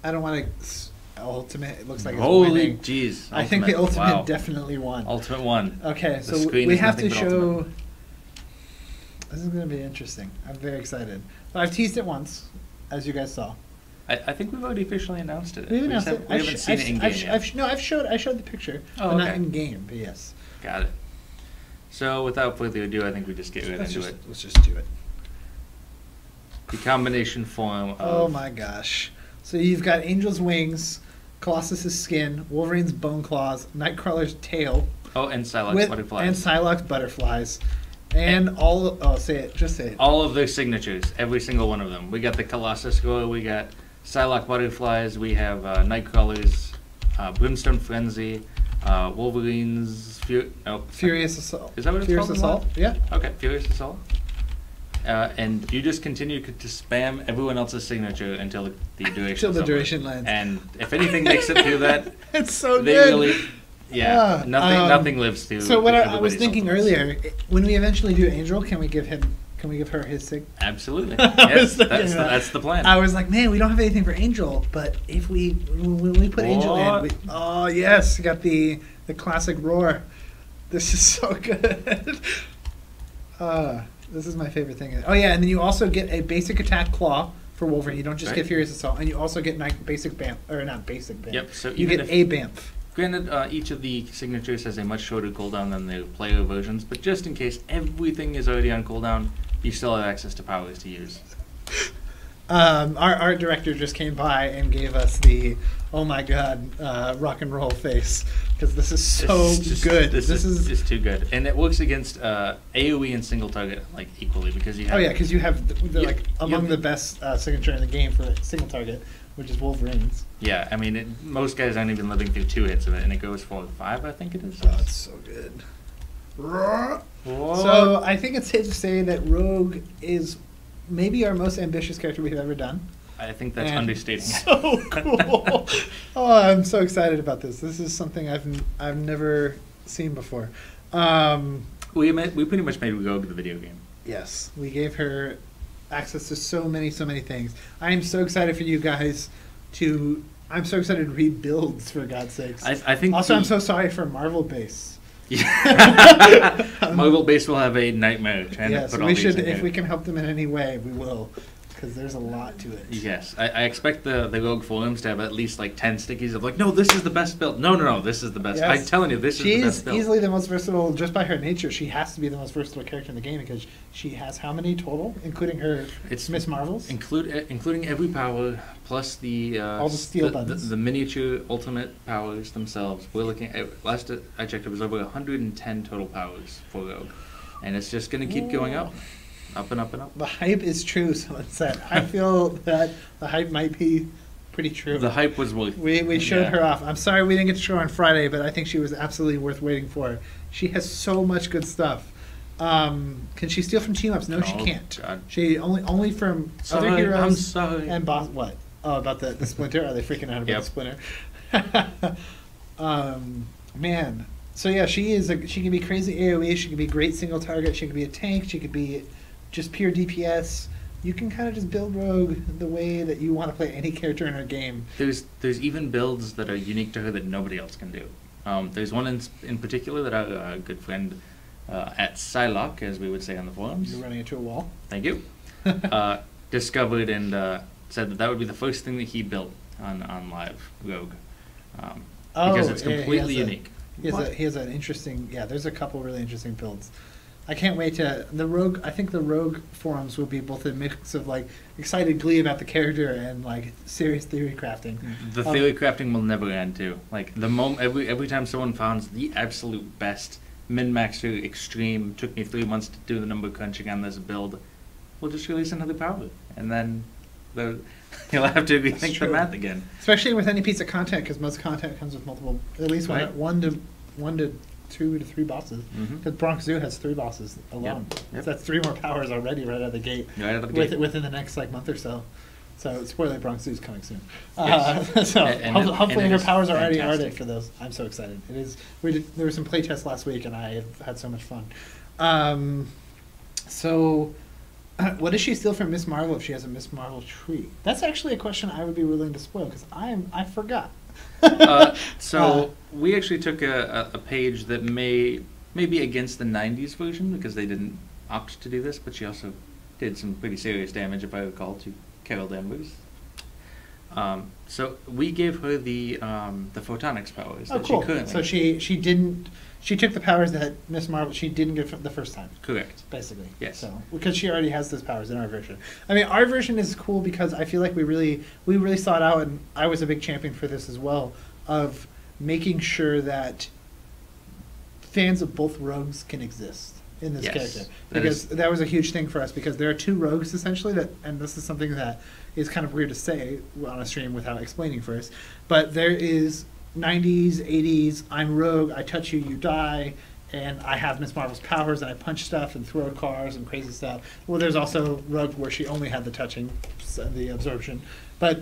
Speaker 1: I don't want to. Ultimate. It looks like it's
Speaker 2: Holy
Speaker 1: winning.
Speaker 2: jeez!
Speaker 1: I think the ultimate
Speaker 2: wow.
Speaker 1: definitely won.
Speaker 2: Ultimate won.
Speaker 1: Okay,
Speaker 2: The
Speaker 1: so
Speaker 2: screen
Speaker 1: we
Speaker 2: is
Speaker 1: have to
Speaker 2: nothing but
Speaker 1: show.
Speaker 2: ultimate.
Speaker 1: This is going to be interesting. I'm very excited. But I've teased it once, as you guys saw.
Speaker 2: I think we've already officially announced it.
Speaker 1: We've
Speaker 2: We
Speaker 1: announced
Speaker 2: just
Speaker 1: it.
Speaker 2: We haven't seen it in game yet.
Speaker 1: No, I showed the picture,
Speaker 2: Oh,
Speaker 1: but not
Speaker 2: okay.
Speaker 1: in game. But yes,
Speaker 2: Got it. So without further ado, I think we just get right into it.
Speaker 1: let's just do it.
Speaker 2: The combination form of
Speaker 1: Oh my gosh! So you've got Angel's wings, Colossus's skin, Wolverine's bone claws, Nightcrawler's tail,
Speaker 2: and Psylocke butterflies.
Speaker 1: and Psylocke's butterflies, and all. Say it. Just say it.
Speaker 2: All of their signatures, every single one of them. We got the Colossus scroll, we got Psylocke butterflies, we have Nightcrawler's Brimstone Frenzy, Wolverine's
Speaker 1: Furious Assault.
Speaker 2: Is that what it's
Speaker 1: Furious
Speaker 2: called?
Speaker 1: Assault? Yeah.
Speaker 2: Okay, Furious Assault. And you just continue to spam everyone else's signature until the duration.
Speaker 1: Until the
Speaker 2: is over.
Speaker 1: duration lands.
Speaker 2: And if anything makes it through that,
Speaker 1: It's so
Speaker 2: they
Speaker 1: good.
Speaker 2: really, yeah, nothing lives through.
Speaker 1: So what I was
Speaker 2: everybody's
Speaker 1: thinking
Speaker 2: ultimates.
Speaker 1: earlier, when we eventually do Angel, can we give her his sig?
Speaker 2: Absolutely.
Speaker 1: I was
Speaker 2: Yes,
Speaker 1: thinking that.
Speaker 2: that's the plan.
Speaker 1: I was like, man, we don't have anything for Angel, but if when we put Angel in, oh yes, we got the classic roar. This is so good. This is my favorite thing. Oh yeah, and then you also get a basic attack claw for Wolverine. You don't just
Speaker 2: Right.
Speaker 1: get Furious Assault, and you also get basic BAMF, or not basic BAMF.
Speaker 2: Yep, so
Speaker 1: you
Speaker 2: even
Speaker 1: get
Speaker 2: if-
Speaker 1: a BAMF.
Speaker 2: Granted, each of the signatures has a much shorter cooldown than the player versions, but just in case everything is already on cooldown, you still have access to powers to use.
Speaker 1: Our art director just came by and gave us the oh my god rock and roll face because this is so good.
Speaker 2: This is too good, and it works against AOE and single target like equally because you have.
Speaker 1: Oh yeah, because you have the,
Speaker 2: You-
Speaker 1: like among
Speaker 2: you-
Speaker 1: the best signature in the game for single target, which is Wolverine's.
Speaker 2: Yeah, I mean, most guys aren't even living through 2 hits of it, and it goes for 5, I think it is.
Speaker 1: Oh, it's so good.
Speaker 2: Whoa.
Speaker 1: So I think it's safe to say that Rogue is maybe our most ambitious character we've ever done.
Speaker 2: I think that's
Speaker 1: And
Speaker 2: understating it.
Speaker 1: So cool! Oh, I'm so excited about this. This is something I've never seen before.
Speaker 2: We pretty much made Rogue the video game.
Speaker 1: Yes, we gave her access to so many things. I am so excited for you guys to. I'm so excited to read builds for God's sakes.
Speaker 2: I think.
Speaker 1: Also, I'm so sorry for Marvel Base.
Speaker 2: Marvel Base will have a nightmare trying
Speaker 1: Yes,
Speaker 2: to put all
Speaker 1: we
Speaker 2: these
Speaker 1: should.
Speaker 2: in
Speaker 1: If
Speaker 2: here.
Speaker 1: we can help them in any way, we will, because there's a lot to it.
Speaker 2: Yes, I expect the Rogue forums to have at least like 10 stickies of like, no, this is the best build. No, this is the best.
Speaker 1: Yes.
Speaker 2: I'm telling you, this is the best
Speaker 1: She's
Speaker 2: build.
Speaker 1: easily the most versatile, just by her nature. She has to be the most versatile character in the game because she has how many total, including her
Speaker 2: It's
Speaker 1: Miss Marvels?
Speaker 2: including every power plus the
Speaker 1: All the steel buttons.
Speaker 2: the miniature ultimate powers themselves. We're looking at last I checked, it was over 110 total powers for Rogue, and it's just going to keep going up and up and up.
Speaker 1: The hype is true, someone said. I feel that the hype might be pretty true.
Speaker 2: The hype was worth.
Speaker 1: We showed
Speaker 2: yeah.
Speaker 1: her off. I'm sorry we didn't get to show her on Friday, but I think she was absolutely worth waiting for. She has so much good stuff. Can she steal from team ups? No, she
Speaker 2: Oh,
Speaker 1: can't.
Speaker 2: God.
Speaker 1: She only from
Speaker 2: Sorry,
Speaker 1: other heroes
Speaker 2: I'm sorry.
Speaker 1: and boss. What? Oh, about the splinter? Are they freaking out about
Speaker 2: Yep.
Speaker 1: the splinter? Man. So yeah, she can be crazy AOE. She can be great single target. She can be a tank. She could be just pure DPS. You can kind of just build Rogue the way that you want to play any character in her game.
Speaker 2: There's even builds that are unique to her that nobody else can do. There's one in particular that our good friend at Psylocke, as we would say on the forums.
Speaker 1: You're running into a wall.
Speaker 2: Thank you. Discovered and said that would be the first thing that he built on live Rogue, because it's
Speaker 1: yeah,
Speaker 2: completely unique.
Speaker 1: He has an interesting. Yeah, there's a couple really interesting builds. I can't wait to the Rogue. I think the Rogue forums will be both a mix of like excited glee about the character and like serious theory crafting.
Speaker 2: The theory crafting will never end too. Like the moment every time someone finds the absolute best min-max to extreme, took me 3 months to do the number crunching on this build, we'll just release another power, and then you'll have to rethink the math again.
Speaker 1: Especially with any piece of content, because most content comes with multiple, at least
Speaker 2: Right.
Speaker 1: one to 2 to 3 bosses.
Speaker 2: Mhm.
Speaker 1: Because Bronx Zoo has 3 bosses alone.
Speaker 2: Yep.
Speaker 1: So that's 3 more powers already right out of the gate.
Speaker 2: Right out of the gate.
Speaker 1: Within the next like month or so. So spoiler, Bronx Zoo is coming soon.
Speaker 2: Yes.
Speaker 1: So hopefully
Speaker 2: and
Speaker 1: her
Speaker 2: it is
Speaker 1: powers are already
Speaker 2: fantastic.
Speaker 1: for those. I'm so excited. It is. There were some play tests last week, and I have had so much fun. So. What does she steal from Miss Marvel if she has a Miss Marvel tree? That's actually a question I would be willing to spoil because I forgot.
Speaker 2: We actually took a page that may be against the 90s version because they didn't opt to do this, but she also did some pretty serious damage, if I recall, to Carol Danvers. So we gave her the photonics powers that
Speaker 1: cool.
Speaker 2: she currently.
Speaker 1: So she didn't. She took the powers that Miss Marvel she didn't get the first time.
Speaker 2: Correct.
Speaker 1: Basically.
Speaker 2: Yes.
Speaker 1: So because she already has those powers in our version. I mean, our version is cool because I feel like we really sought out, and I was a big champion for this as well, of making sure that fans of both rogues can exist in this
Speaker 2: Yes,
Speaker 1: character.
Speaker 2: that
Speaker 1: Because
Speaker 2: is-
Speaker 1: that was a huge thing for us because there are 2 rogues essentially and this is something that is kind of weird to say on a stream without explaining first, but there is 90s, 80s, I'm rogue, I touch you, you die, and I have Miss Marvel's powers and I punch stuff and throw cars and crazy stuff. Well, there's also Rogue where she only had the touching, the absorption. But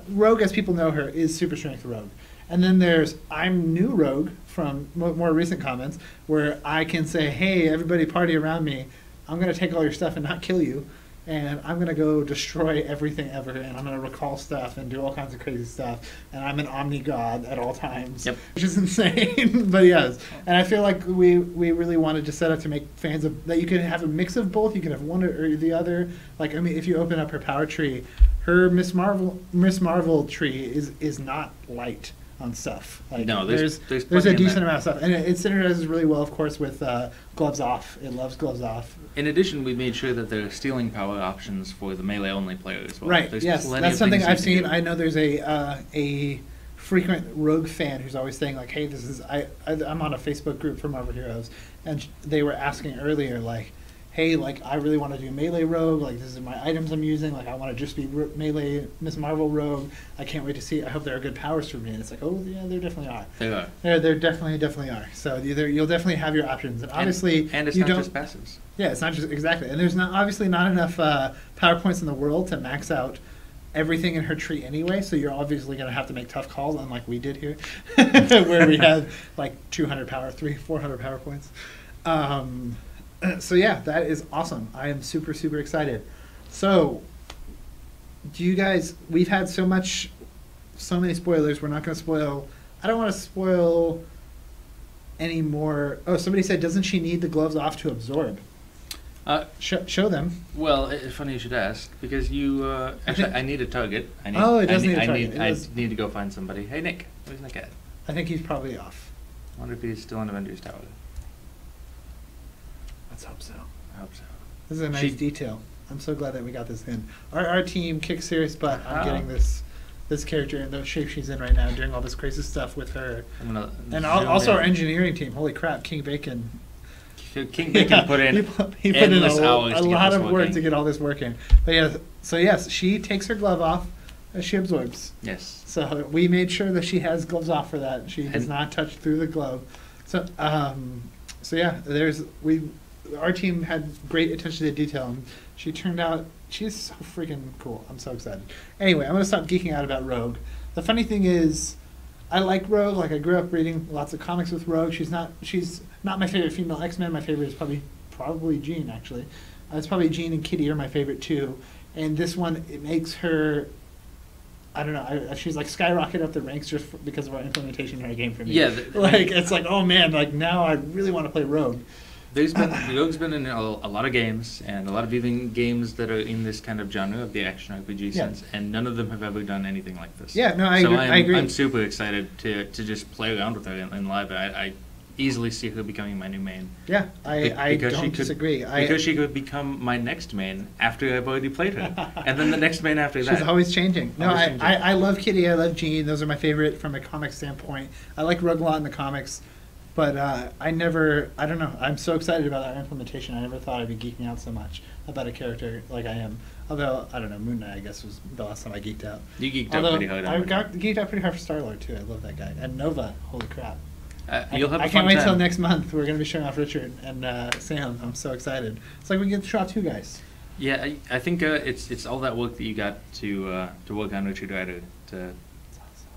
Speaker 1: Rogue, as people know her, is Super Strength Rogue. And then there's I'm New Rogue from more recent comments where I can say, hey, everybody party around me. I'm going to take all your stuff and not kill you. And I'm going to go destroy everything ever. And I'm going to recall stuff and do all kinds of crazy stuff. And I'm an omni-god at all times.
Speaker 2: Yep.
Speaker 1: Which is insane. But yes. And I feel like we really wanted to set up to make fans of that you can have a mix of both. You can have one or the other. Like, I mean, if you open up her power tree, her Miss Marvel tree is not light on stuff. Like,
Speaker 2: No, there's
Speaker 1: a
Speaker 2: plenty in
Speaker 1: decent
Speaker 2: there.
Speaker 1: amount of stuff. And it synergizes really well, of course, with gloves off. It loves gloves off.
Speaker 2: In addition, we made sure that there are stealing power options for the melee-only player as well.
Speaker 1: Right.
Speaker 2: There's
Speaker 1: Yes,
Speaker 2: plenty
Speaker 1: that's
Speaker 2: of
Speaker 1: something
Speaker 2: things you
Speaker 1: I've
Speaker 2: can
Speaker 1: seen.
Speaker 2: do.
Speaker 1: I know there's a frequent Rogue fan who's always saying like, "Hey, this is I'm on a Facebook group for Marvel Heroes," and they were asking earlier like, "Hey, like I really want to do melee Rogue. Like this is my items I'm using. Like I want to just be melee Miss Marvel Rogue. I can't wait to see. I hope there are good powers for me." And it's like, oh yeah, there definitely are.
Speaker 2: They are.
Speaker 1: There definitely are. So you'll definitely have your options, and obviously
Speaker 2: and it's
Speaker 1: you
Speaker 2: not
Speaker 1: don't.
Speaker 2: just passives.
Speaker 1: Yeah, it's not just exactly, and there's obviously not enough PowerPoints in the world to max out everything in her tree anyway. So you're obviously going to have to make tough calls, unlike we did here, where we had like 200 400 PowerPoints. So yeah, that is awesome. I am super excited. So, do you guys? We've had so many spoilers. We're not going to spoil. I don't want to spoil any more. Oh, somebody said, doesn't she need the gloves off to absorb? Show them.
Speaker 2: Well, it's funny you should ask because you. Actually, I need a target. I need,
Speaker 1: Oh, it does
Speaker 2: I
Speaker 1: need a target.
Speaker 2: I
Speaker 1: It does.
Speaker 2: need to go find somebody. Hey, Nick. Where's Nick at?
Speaker 1: I think he's probably off.
Speaker 2: I wonder if he's still in Avengers Tower.
Speaker 1: Let's hope so.
Speaker 2: I hope so.
Speaker 1: This is a nice
Speaker 2: She-
Speaker 1: detail. I'm so glad that we got this in. Our team kicks serious butt on
Speaker 2: Ah.
Speaker 1: getting this character in the shape she's in right now, doing all this crazy stuff with her.
Speaker 2: I'm gonna
Speaker 1: And
Speaker 2: zoom
Speaker 1: also our
Speaker 2: in.
Speaker 1: engineering team. Holy crap, King Bacon.
Speaker 2: King Bacon put in
Speaker 1: he put in
Speaker 2: endless hours
Speaker 1: a
Speaker 2: to get
Speaker 1: lot
Speaker 2: this
Speaker 1: of work
Speaker 2: working.
Speaker 1: to get all this working. But yeah, so yes, she takes her glove off as she absorbs.
Speaker 2: Yes.
Speaker 1: So we made sure that she has gloves off for that. She does
Speaker 2: And-
Speaker 1: not touch through the glove. So so yeah, our team had great attention to detail, and she's so freaking cool. I'm so excited. Anyway, I'm gonna stop geeking out about Rogue. The funny thing is, I like Rogue. Like I grew up reading lots of comics with Rogue. She's not my favorite female X-Men. My favorite is probably Jean actually. It's probably Jean and Kitty are my favorite too. And this one, it makes her. I don't know. She's like skyrocket up the ranks just because of our implementation in our game for me.
Speaker 2: Yeah,
Speaker 1: like it's like, oh man, like now I really want to play Rogue.
Speaker 2: Rogue's been in a lot of games, and a lot of even games that are in this kind of genre of the action RPG
Speaker 1: Yeah.
Speaker 2: sense, and none of them have ever done anything like this.
Speaker 1: Yeah, no, I
Speaker 2: so
Speaker 1: agree. I agree.
Speaker 2: I'm super excited to just play around with her in live. I easily see her becoming my new main.
Speaker 1: Yeah, I
Speaker 2: Because she
Speaker 1: don't
Speaker 2: could-
Speaker 1: disagree.
Speaker 2: Because she could become my next main after I've already played her. And then the next main after that.
Speaker 1: She's always changing. No,
Speaker 2: Always changing.
Speaker 1: I love Kitty. I love Jean. Those are my favorite from a comic standpoint. I like Rogue a lot in the comics, but I don't know. I'm so excited about our implementation. I never thought I'd be geeking out so much about a character like I am. Although, I don't know, Moon Knight, I guess, was the last time I geeked out.
Speaker 2: You geeked
Speaker 1: Although,
Speaker 2: out pretty hard on
Speaker 1: I
Speaker 2: Moon
Speaker 1: got
Speaker 2: Knight.
Speaker 1: geeked out pretty hard for Star-Lord, too. I love that guy. And Nova, holy crap.
Speaker 2: You'll have a
Speaker 1: I
Speaker 2: fun
Speaker 1: can't wait
Speaker 2: time.
Speaker 1: till next month. We're going to be showing off Richard and Sam. I'm so excited. It's like we get to show off two guys.
Speaker 2: Yeah, I think it's all that work that you got to work on Richard Rider.
Speaker 1: I'm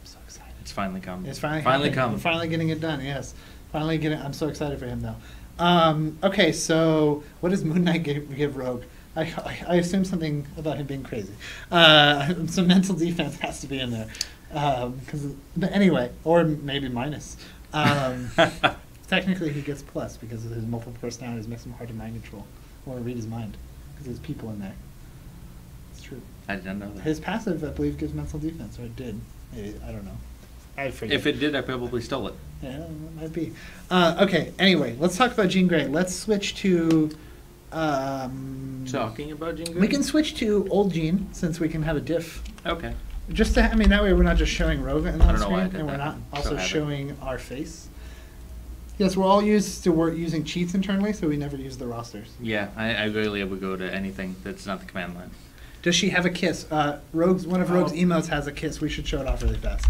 Speaker 1: so excited.
Speaker 2: It's finally come.
Speaker 1: It's finally
Speaker 2: finally
Speaker 1: happening.
Speaker 2: come.
Speaker 1: We're finally getting it done. Yes, finally getting. I'm so excited for him though. Okay, so what does Moon Knight give Rogue? I assume something about him being crazy. Some mental defense has to be in there. But anyway, or maybe minus. Technically, he gets plus because of his multiple personalities makes him hard to mind control or read his mind because there's people in there. It's true.
Speaker 2: I didn't know that.
Speaker 1: His passive, I believe, gives mental defense, or it did. Maybe, I don't know. I forget.
Speaker 2: If it did, I probably stole it.
Speaker 1: Yeah, it might be. Okay, anyway, let's talk about Jean Grey. Let's switch to...
Speaker 2: Talking about Jean Grey?
Speaker 1: we can switch to old Jean, since we can have a diff.
Speaker 2: Okay.
Speaker 1: Just to, I mean, that way we're not just showing Roga on
Speaker 2: I
Speaker 1: the
Speaker 2: don't know why I
Speaker 1: screen,
Speaker 2: did
Speaker 1: and we're
Speaker 2: that.
Speaker 1: not
Speaker 2: So
Speaker 1: also
Speaker 2: have it.
Speaker 1: showing our face. Yes, we're all used to using cheats internally, so we never use the rosters.
Speaker 2: Yeah, I rarely ever go to anything that's not the command line.
Speaker 1: Does she have a kiss? One of Rogue's
Speaker 2: Oh.
Speaker 1: emotes has a kiss. We should show it off really fast.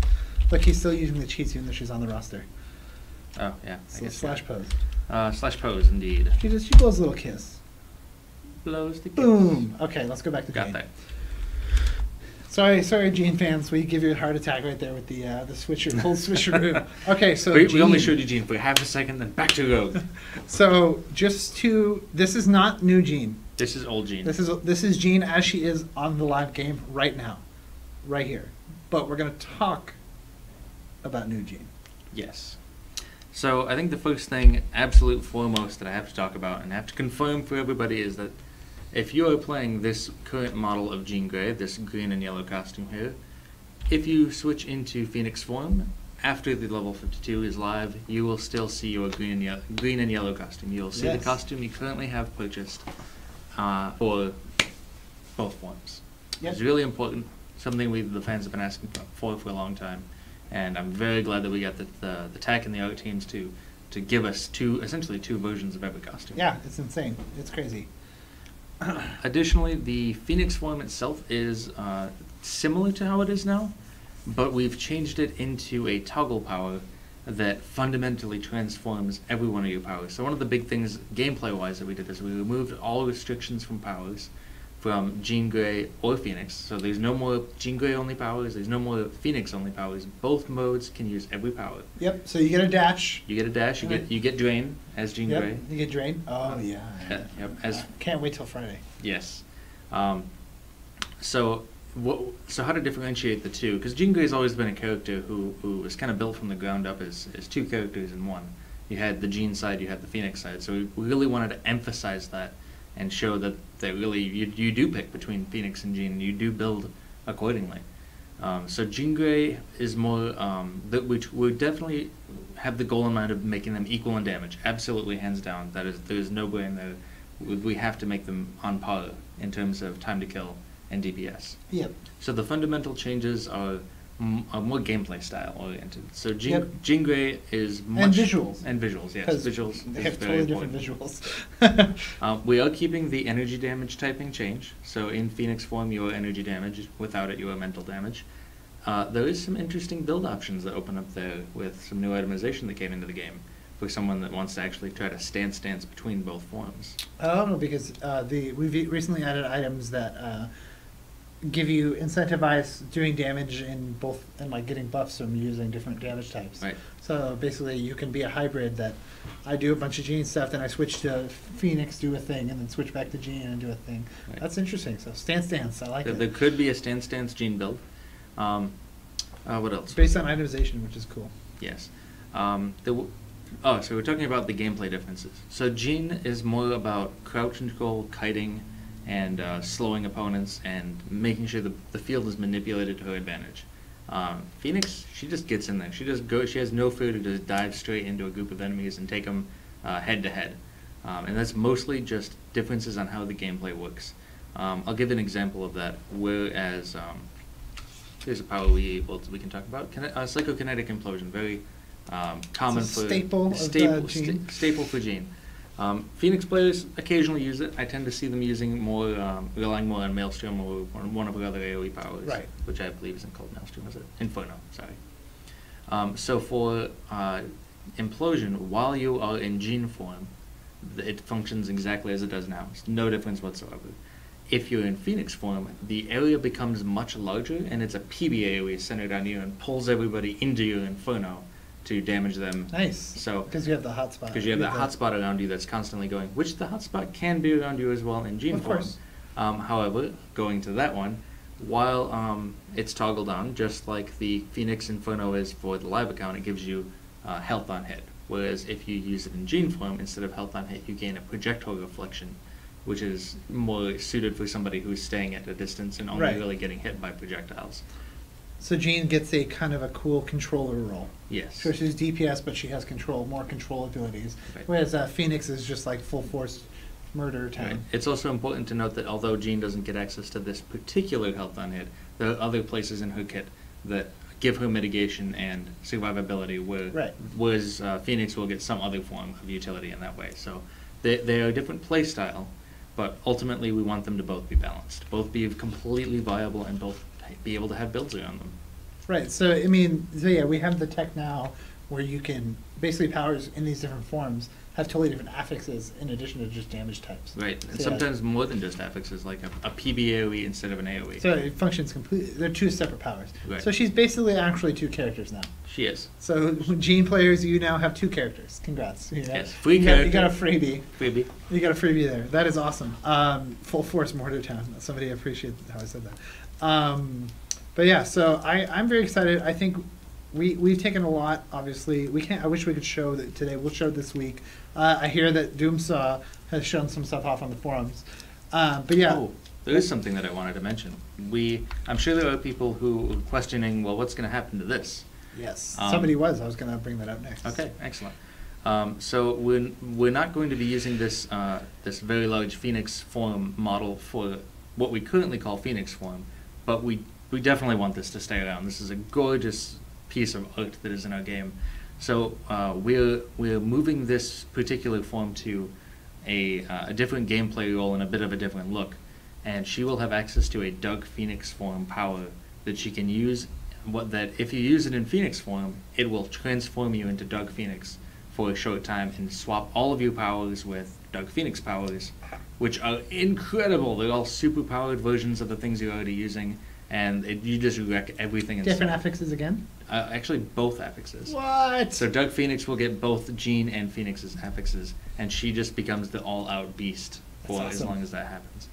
Speaker 1: Look, he's still using the cheats even though she's on the roster.
Speaker 2: Oh, yeah. I
Speaker 1: So
Speaker 2: guess
Speaker 1: slash
Speaker 2: so.
Speaker 1: pose.
Speaker 2: Slash pose, indeed.
Speaker 1: She blows a little kiss.
Speaker 2: Blows the kiss.
Speaker 1: Boom. Okay, let's go back to
Speaker 2: Got
Speaker 1: Jean.
Speaker 2: that.
Speaker 1: Sorry, Jean fans. We give you a heart attack right there with the whole switcheroo. Okay, so
Speaker 2: We only
Speaker 1: Jean.
Speaker 2: showed you Jean for half a second, then back to Rogue.
Speaker 1: So this is not new Jean.
Speaker 2: This is old Jean.
Speaker 1: This is Jean as she is on the live game right now, right here. But we're gonna talk about new Jean.
Speaker 2: Yes. So I think the first thing, absolute foremost, that I have to talk about and have to confirm for everybody is that if you are playing this current model of Jean Grey, this green and yellow costume here, if you switch into Phoenix form, after the level 52 is live, you will still see your green and yellow costume. You'll see
Speaker 1: Yes.
Speaker 2: the costume you currently have purchased for both forms.
Speaker 1: Yep.
Speaker 2: It's really important, something the fans have been asking for a long time. And I'm very glad that we got the tech and the art teams to give us essentially two versions of every costume.
Speaker 1: Yeah, it's insane. It's crazy.
Speaker 2: Additionally, the Phoenix form itself is similar to how it is now, but we've changed it into a toggle power that fundamentally transforms every one of your powers. So one of the big things gameplay-wise that we did is we removed all restrictions from powers from Jean Grey or Phoenix. So there's no more Jean Grey only powers, there's no more Phoenix only powers. Both modes can use every power.
Speaker 1: Yep. So you get a dash.
Speaker 2: You get a dash, you get Drain as Jean
Speaker 1: Yep.
Speaker 2: Grey.
Speaker 1: You get drain. Oh yeah.
Speaker 2: Yep. As
Speaker 1: Can't wait till Friday.
Speaker 2: yes. So how to differentiate the two? Because Jean Grey's always been a character who was kind of built from the ground up as two characters in one. You had the Jean side, you had the Phoenix side. So we really wanted to emphasize that and show that really you do pick between Phoenix and Jean, and you do build accordingly. So Jean Grey is more we definitely have the goal in mind of making them equal in damage. Absolutely, hands down. There's no way in there. We have to make them on par in terms of time to kill and DPS.
Speaker 1: Yep.
Speaker 2: So the fundamental changes are more gameplay style oriented. So
Speaker 1: Yep.
Speaker 2: Jean Grey is much
Speaker 1: And visuals.
Speaker 2: and visuals. Yes,
Speaker 1: 'Cause
Speaker 2: visuals.
Speaker 1: They
Speaker 2: is
Speaker 1: have
Speaker 2: very
Speaker 1: totally different
Speaker 2: important.
Speaker 1: visuals.
Speaker 2: We are keeping the energy damage typing change. So in Phoenix form, you are energy damage. Without it, you are mental damage. There is some interesting build options that open up there with some new itemization that came into the game for someone that wants to actually try to stance between both forms.
Speaker 1: Oh, because we've recently added items that give you incentivize doing damage in both and like getting buffs from using different damage types.
Speaker 2: Right.
Speaker 1: So basically, you can be a hybrid that I do a bunch of Jean stuff, then I switch to Phoenix, do a thing, and then switch back to Jean and do a thing.
Speaker 2: Right.
Speaker 1: That's interesting. So stance, I like
Speaker 2: There
Speaker 1: it.
Speaker 2: could be a stance Jean build. What else?
Speaker 1: It's based on itemization, which is cool.
Speaker 2: Yes. So we're talking about the gameplay differences. So Jean is more about crouch control, kiting, and slowing opponents and making sure the field is manipulated to her advantage. Phoenix, she just gets in there. She has no fear to just dive straight into a group of enemies and take them head to head. And that's mostly just differences on how the gameplay works. I'll give an example of that. Whereas here's a power we can talk about. Psychokinetic implosion, very common
Speaker 1: It's a
Speaker 2: for
Speaker 1: staple of Jean.
Speaker 2: staple for Jean. Phoenix players occasionally use it. I tend to see them using relying more on Maelstrom or one of the other AoE powers,
Speaker 1: Right.
Speaker 2: which I believe isn't called Maelstrom, is it? Inferno, sorry. So for implosion, while you are in Jean form, it functions exactly as it does now. It's no difference whatsoever. If you're in Phoenix form, the area becomes much larger, and it's a PB AoE centered on you and pulls everybody into your Inferno to damage them.
Speaker 1: Nice.
Speaker 2: So
Speaker 1: Because you have the hotspot.
Speaker 2: because you have the hotspot around you that's constantly going, which the hotspot can be around you as well in Jean
Speaker 1: Of
Speaker 2: form.
Speaker 1: course.
Speaker 2: However, going to that one, while it's toggled on, just like the Phoenix Inferno is for the live account, it gives you health on hit. Whereas if you use it in Jean form, instead of health on hit, you gain a projectile reflection, which is more suited for somebody who's staying at a distance and only
Speaker 1: Right.
Speaker 2: really getting hit by projectiles.
Speaker 1: So Jean gets a kind of a cool controller role.
Speaker 2: Yes.
Speaker 1: So she's DPS, but she has more control abilities.
Speaker 2: Right.
Speaker 1: Whereas Phoenix is just like full force murder time.
Speaker 2: Right. It's also important to note that although Jean doesn't get access to this particular health on hit, there are other places in her kit that give her mitigation and survivability, whereas Phoenix will get some other form of utility in that way. So they are a different play style, but ultimately we want them to both be balanced, both be completely viable, and both be able to have builds around them.
Speaker 1: Right. So I mean, we have the tech now where you can basically powers in these different forms have totally different affixes in addition to just damage types.
Speaker 2: Right, and
Speaker 1: So,
Speaker 2: sometimes more than just affixes, like a PB AoE instead of an AoE.
Speaker 1: So it functions completely. They're two separate powers.
Speaker 2: Right.
Speaker 1: So she's basically actually two characters now.
Speaker 2: She is.
Speaker 1: So Jean players, you now have two characters. Congrats. You know?
Speaker 2: Yes, free
Speaker 1: You
Speaker 2: character.
Speaker 1: got a freebie.
Speaker 2: Phoebe.
Speaker 1: You got a freebie there. That is awesome. Full force Mortar Town. Somebody appreciated how I said that. But yeah, so I'm very excited. I think we've taken a lot. Obviously, we can't. I wish we could show that today. We'll show this week. I hear that Doomsaw has shown some stuff off on the forums. But yeah.
Speaker 2: Oh, there is something that I wanted to mention. I'm sure there are people who are questioning, well, what's going to happen to this?
Speaker 1: Yes.
Speaker 2: Um,
Speaker 1: Somebody was. I was going to bring that up next.
Speaker 2: Okay, excellent. So we're not going to be using this very large Phoenix form model for what we currently call Phoenix form, but we definitely want this to stay around. This is a gorgeous piece of art that is in our game. So we're moving this particular form to a different gameplay role and a bit of a different look, and she will have access to a Dark Phoenix form power that she can use. That if you use it in Phoenix form, it will transform you into Dark Phoenix for a short time and swap all of your powers with Dark Phoenix powers, which are incredible. They're all super powered versions of the things you're already using, and you just wreck everything.
Speaker 1: Different affixes again?
Speaker 2: Actually, both affixes.
Speaker 1: What?
Speaker 2: So Dark Phoenix will get both Jean and Phoenix's affixes, and she just becomes the all-out beast for
Speaker 1: That's
Speaker 2: as
Speaker 1: awesome.
Speaker 2: long as that happens.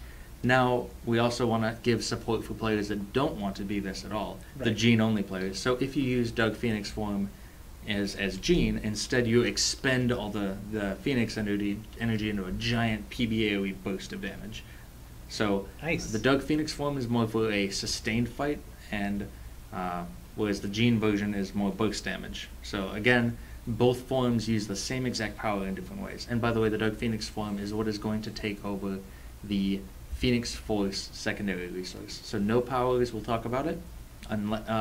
Speaker 2: Now, we also want to give support for players that don't want to be this at all, the
Speaker 1: Right.
Speaker 2: Jean-only players. So if you use Dark Phoenix form as Jean, instead you expend all the Phoenix energy into a giant PBAOE burst of damage. So
Speaker 1: Nice.
Speaker 2: the Dark Phoenix form is more for a sustained fight, and whereas the Jean version is more burst damage. So again, both forms use the same exact power in different ways. And by the way, the Dark Phoenix form is what is going to take over the Phoenix Force secondary resource. So no powers will talk about it,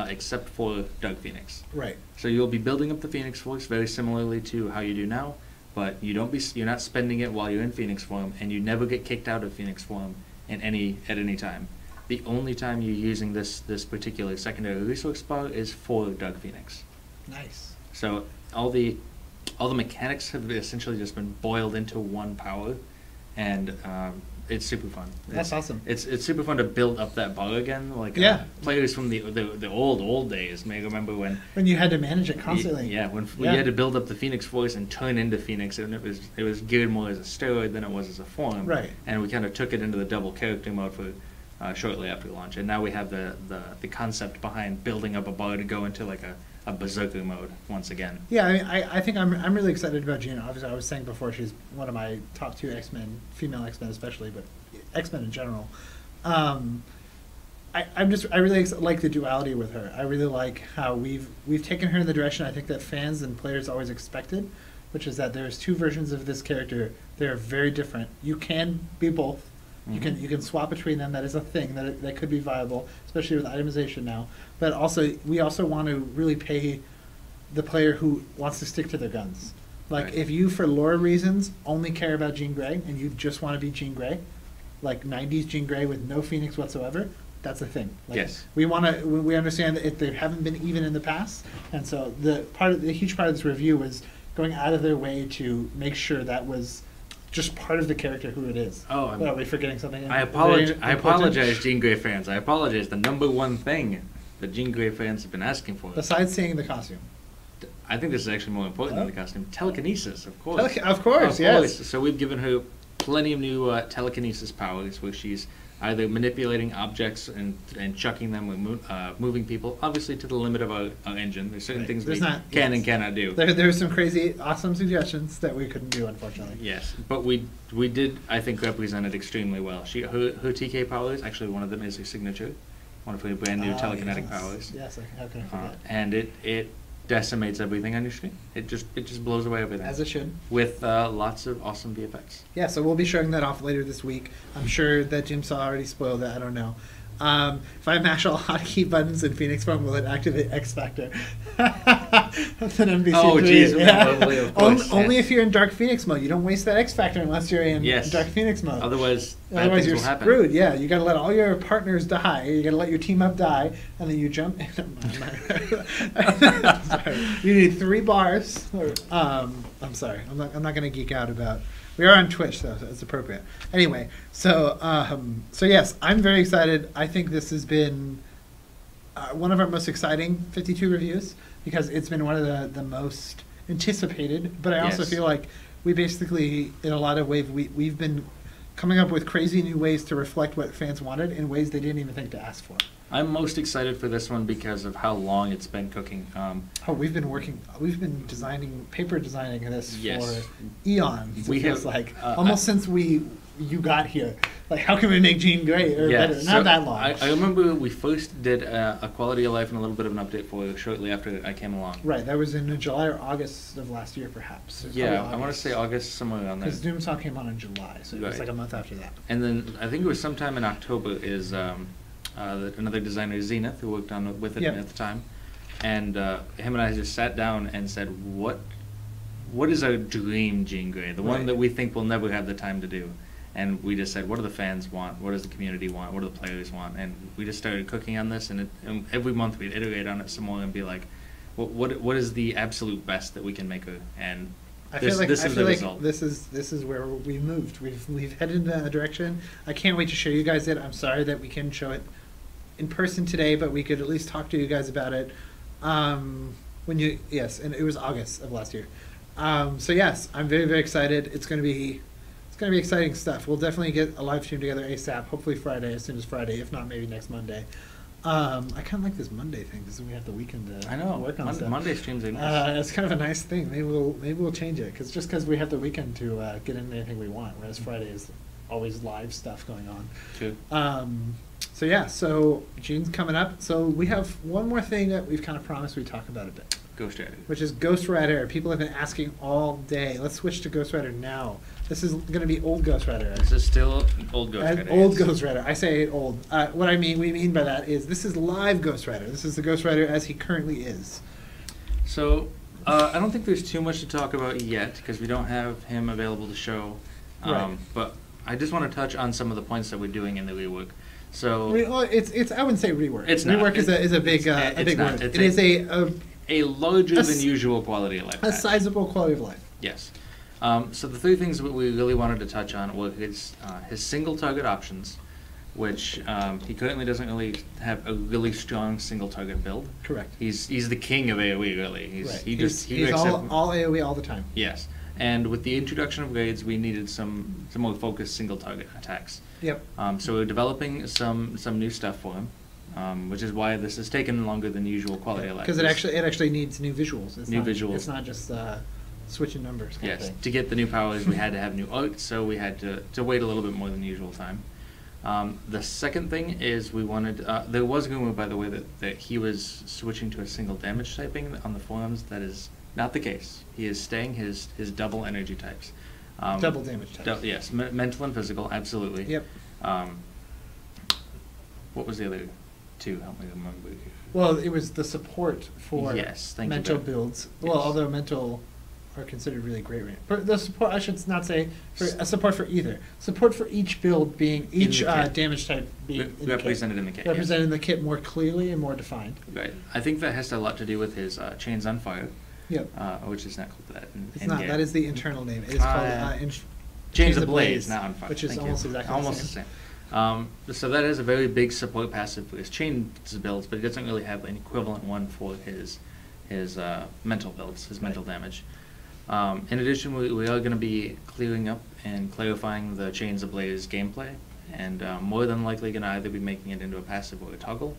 Speaker 2: except for Dark Phoenix.
Speaker 1: Right.
Speaker 2: So you'll be building up the Phoenix Force very similarly to how you do now, but you're not spending it while you're in Phoenix form, and you never get kicked out of Phoenix form at any time. The only time you're using this particular secondary resource bar is for Dark Phoenix.
Speaker 1: Nice.
Speaker 2: So all the mechanics have essentially just been boiled into one power, and it's super fun.
Speaker 1: That's awesome.
Speaker 2: It's super fun to build up that bar again. Like
Speaker 1: Yeah.
Speaker 2: players from the old days may remember when
Speaker 1: When you had to manage it constantly.
Speaker 2: when you
Speaker 1: Yeah.
Speaker 2: had to build up the Phoenix Force and turn into Phoenix, and it was geared more as a steroid than it was as a form.
Speaker 1: Right.
Speaker 2: And we kind of took it into the double character mode for shortly after launch, and now we have the concept behind building up a bar to go into like a berserker mode once again.
Speaker 1: Yeah, I mean, I think I'm really excited about Jean. Obviously, I was saying before, she's one of my top 2 X-Men, female X-Men especially, but X-Men in general. I really like the duality with her. I really like how we've taken her in the direction I think that fans and players always expected, which is that there's two versions of this character. They're very different. You can be both. You can swap between them. That is a thing that could be viable, especially with itemization now. But also, we also want to really pay the player who wants to stick to their guns. Like,
Speaker 2: Right.
Speaker 1: if you, for lore reasons, only care about Jean Grey and you just want to be Jean Grey, like 90s Jean Grey with no Phoenix whatsoever, that's a thing. Like,
Speaker 2: Yes.
Speaker 1: we want to. We understand that they haven't been even in the past, and so the huge part of this review was going out of their way to make sure that was just part of the character who it is.
Speaker 2: Oh,
Speaker 1: Are we forgetting something?
Speaker 2: I
Speaker 1: very
Speaker 2: I
Speaker 1: important?
Speaker 2: apologize, Jean Grey fans. I apologize. The number one thing that Jean Grey fans have been asking for.
Speaker 1: Besides seeing the costume.
Speaker 2: I think this is actually more important than the costume. Telekinesis, of course.
Speaker 1: Of course, yes.
Speaker 2: So we've given her plenty of new telekinesis powers, where she's either manipulating objects and chucking them or moving people, obviously to the limit of our engine. There's certain
Speaker 1: Right.
Speaker 2: things
Speaker 1: There's
Speaker 2: we
Speaker 1: not-
Speaker 2: can
Speaker 1: yes.
Speaker 2: and cannot do.
Speaker 1: There's some crazy, awesome suggestions that we couldn't do, unfortunately.
Speaker 2: Yes, but we did, I think, represent it extremely well. Her TK powers, actually one of them is her signature, one of her brand new telekinetic
Speaker 1: Yes.
Speaker 2: powers.
Speaker 1: Yes, how can I forget?
Speaker 2: And it decimates everything on your screen. It just blows away everything.
Speaker 1: As it should.
Speaker 2: With lots of awesome VFX.
Speaker 1: Yeah, so we'll be showing that off later this week. I'm sure that Jim Saw already spoiled that. I don't know. If I mash all hotkey buttons in Phoenix Form, will it activate X Factor? That's an NBC.
Speaker 2: Oh,
Speaker 1: tweet.
Speaker 2: geez, probably, of course,
Speaker 1: Only
Speaker 2: yes.
Speaker 1: if you're in Dark Phoenix mode. You don't waste that X Factor unless you're in
Speaker 2: Yes.
Speaker 1: Dark Phoenix mode.
Speaker 2: Otherwise, bad
Speaker 1: Otherwise,
Speaker 2: things
Speaker 1: you're
Speaker 2: will happen.
Speaker 1: screwed. Yeah, you got to let all your partners die. You got to let your team up die, and then you jump. Sorry. You need 3 bars. I'm sorry. I'm not going to geek out about. We are on Twitch, though, so it's appropriate. Anyway, so yes, I'm very excited. I think this has been one of our most exciting 52 reviews because it's been one of the most anticipated. But I also
Speaker 2: Yes.
Speaker 1: feel like we basically, in a lot of ways, we've been coming up with crazy new ways to reflect what fans wanted in ways they didn't even think to ask for.
Speaker 2: I'm most excited for this one because of how long it's been cooking.
Speaker 1: We've been paper designing this
Speaker 2: Yes.
Speaker 1: for eons.
Speaker 2: We
Speaker 1: It feels
Speaker 2: have,
Speaker 1: like
Speaker 2: uh,
Speaker 1: almost since you got here. Like, how can we make Jean Grey better?
Speaker 2: so
Speaker 1: Not that long.
Speaker 2: I remember we first did a quality of life and a little bit of an update for you shortly after I came along.
Speaker 1: Right, that was in July or August of last year, perhaps.
Speaker 2: Yeah, I want to say August, somewhere around there.
Speaker 1: Because Doomsaw came on in July, so it was
Speaker 2: Right.
Speaker 1: like a month after that.
Speaker 2: And then I think it was sometime in October is another designer, Zenith, who worked on with it
Speaker 1: Yep.
Speaker 2: at the time. And him and I just sat down and said, what is our dream Jean Grey? The one
Speaker 1: Right.
Speaker 2: that we think we'll never have the time to do. And we just said, what do the fans want? What does the community want? What do the players want? And we just started cooking on this, and every month we'd iterate on it some more and be like, what is the absolute best that we can make her? And this is the result.
Speaker 1: This is where we moved. We've headed in a direction. I can't wait to show you guys it. I'm sorry that we couldn't show it in person today, but we could at least talk to you guys about it. And it was August of last year. So yes, I'm very, very excited. It's gonna be exciting stuff. We'll definitely get a live stream together ASAP. Hopefully Friday, as soon as Friday. If not, maybe next Monday. I kind of like this Monday thing because we have the weekend to
Speaker 2: I know.
Speaker 1: work on stuff.
Speaker 2: Monday streams are nice.
Speaker 1: It's kind of a nice thing. Maybe we'll change it because we have the weekend to get into anything we want, whereas Friday is always live stuff going on.
Speaker 2: True.
Speaker 1: So June's coming up. So we have one more thing that we've kind of promised we'd talk about a bit,
Speaker 2: Ghost Rider.
Speaker 1: which is Ghost Rider. People have been asking all day. Let's switch to Ghost Rider now. This is going to be old Ghost Rider.
Speaker 2: This is still old Ghost Rider.
Speaker 1: Old Ghost Rider. I say old. What we mean by that is this is live Ghost Rider. This is the Ghost Rider as he currently is.
Speaker 2: So, I don't think there's too much to talk about yet because we don't have him available to show.
Speaker 1: Right.
Speaker 2: But I just want to touch on some of the points that we're doing in the rework. So,
Speaker 1: It's I wouldn't say rework.
Speaker 2: It's not.
Speaker 1: Rework is a big
Speaker 2: It's
Speaker 1: big
Speaker 2: not.
Speaker 1: word.
Speaker 2: It's
Speaker 1: It is
Speaker 2: a larger
Speaker 1: a
Speaker 2: than
Speaker 1: s-
Speaker 2: usual quality of life.
Speaker 1: a
Speaker 2: patch.
Speaker 1: sizable quality of life.
Speaker 2: Yes. So the 3 things that we really wanted to touch on were his single target options, which he currently doesn't really have a really strong single target build.
Speaker 1: Correct.
Speaker 2: He's the king of AoE really.
Speaker 1: Right.
Speaker 2: He
Speaker 1: He's
Speaker 2: makes
Speaker 1: all AoE all the time.
Speaker 2: Yes, and with the introduction of raids, we needed some more focused single target attacks.
Speaker 1: Yep.
Speaker 2: So we're developing some new stuff for him, which is why this has taken longer than usual quality of life.
Speaker 1: Because it actually needs new visuals. It's
Speaker 2: New
Speaker 1: not,
Speaker 2: visuals.
Speaker 1: It's not just switching numbers. Kind of
Speaker 2: Yes,
Speaker 1: thing.
Speaker 2: to get the new powers, we had to have new art, so we had to wait a little bit more than usual time. The second thing is we wanted, there was a rumor, by the way, that he was switching to a single damage typing on the forums. That is not the case. He is staying his double energy types.
Speaker 1: Double damage types.
Speaker 2: Yes, mental and physical, absolutely.
Speaker 1: Yep.
Speaker 2: What was the other two? Help me remember.
Speaker 1: Well, it was the support for
Speaker 2: Yes, thank you,
Speaker 1: mental
Speaker 2: Ben.
Speaker 1: builds. Well,
Speaker 2: Yes.
Speaker 1: although mental are considered really great range. But the support, I should not say for a support for either. Support for each build being
Speaker 2: In
Speaker 1: each
Speaker 2: the kit.
Speaker 1: damage type being in the kit.
Speaker 2: Represented in the kit.
Speaker 1: Represented in the kit more clearly and more defined.
Speaker 2: Yes. Right. I think that has a lot to do with his Chains on Fire,
Speaker 1: Yep.
Speaker 2: which is not called that.
Speaker 1: It's not. That is the internal name. It is called
Speaker 2: Chains of Blaze, not on Fire.
Speaker 1: which is
Speaker 2: Thank you.
Speaker 1: almost exactly
Speaker 2: almost
Speaker 1: the same.
Speaker 2: So that is a very big support passive for his chains builds, but he doesn't really have an equivalent one for his mental builds, his mental damage. In addition, we are going to be clearing up and clarifying the Chains of Blaze gameplay, and more than likely going to either be making it into a passive or a toggle.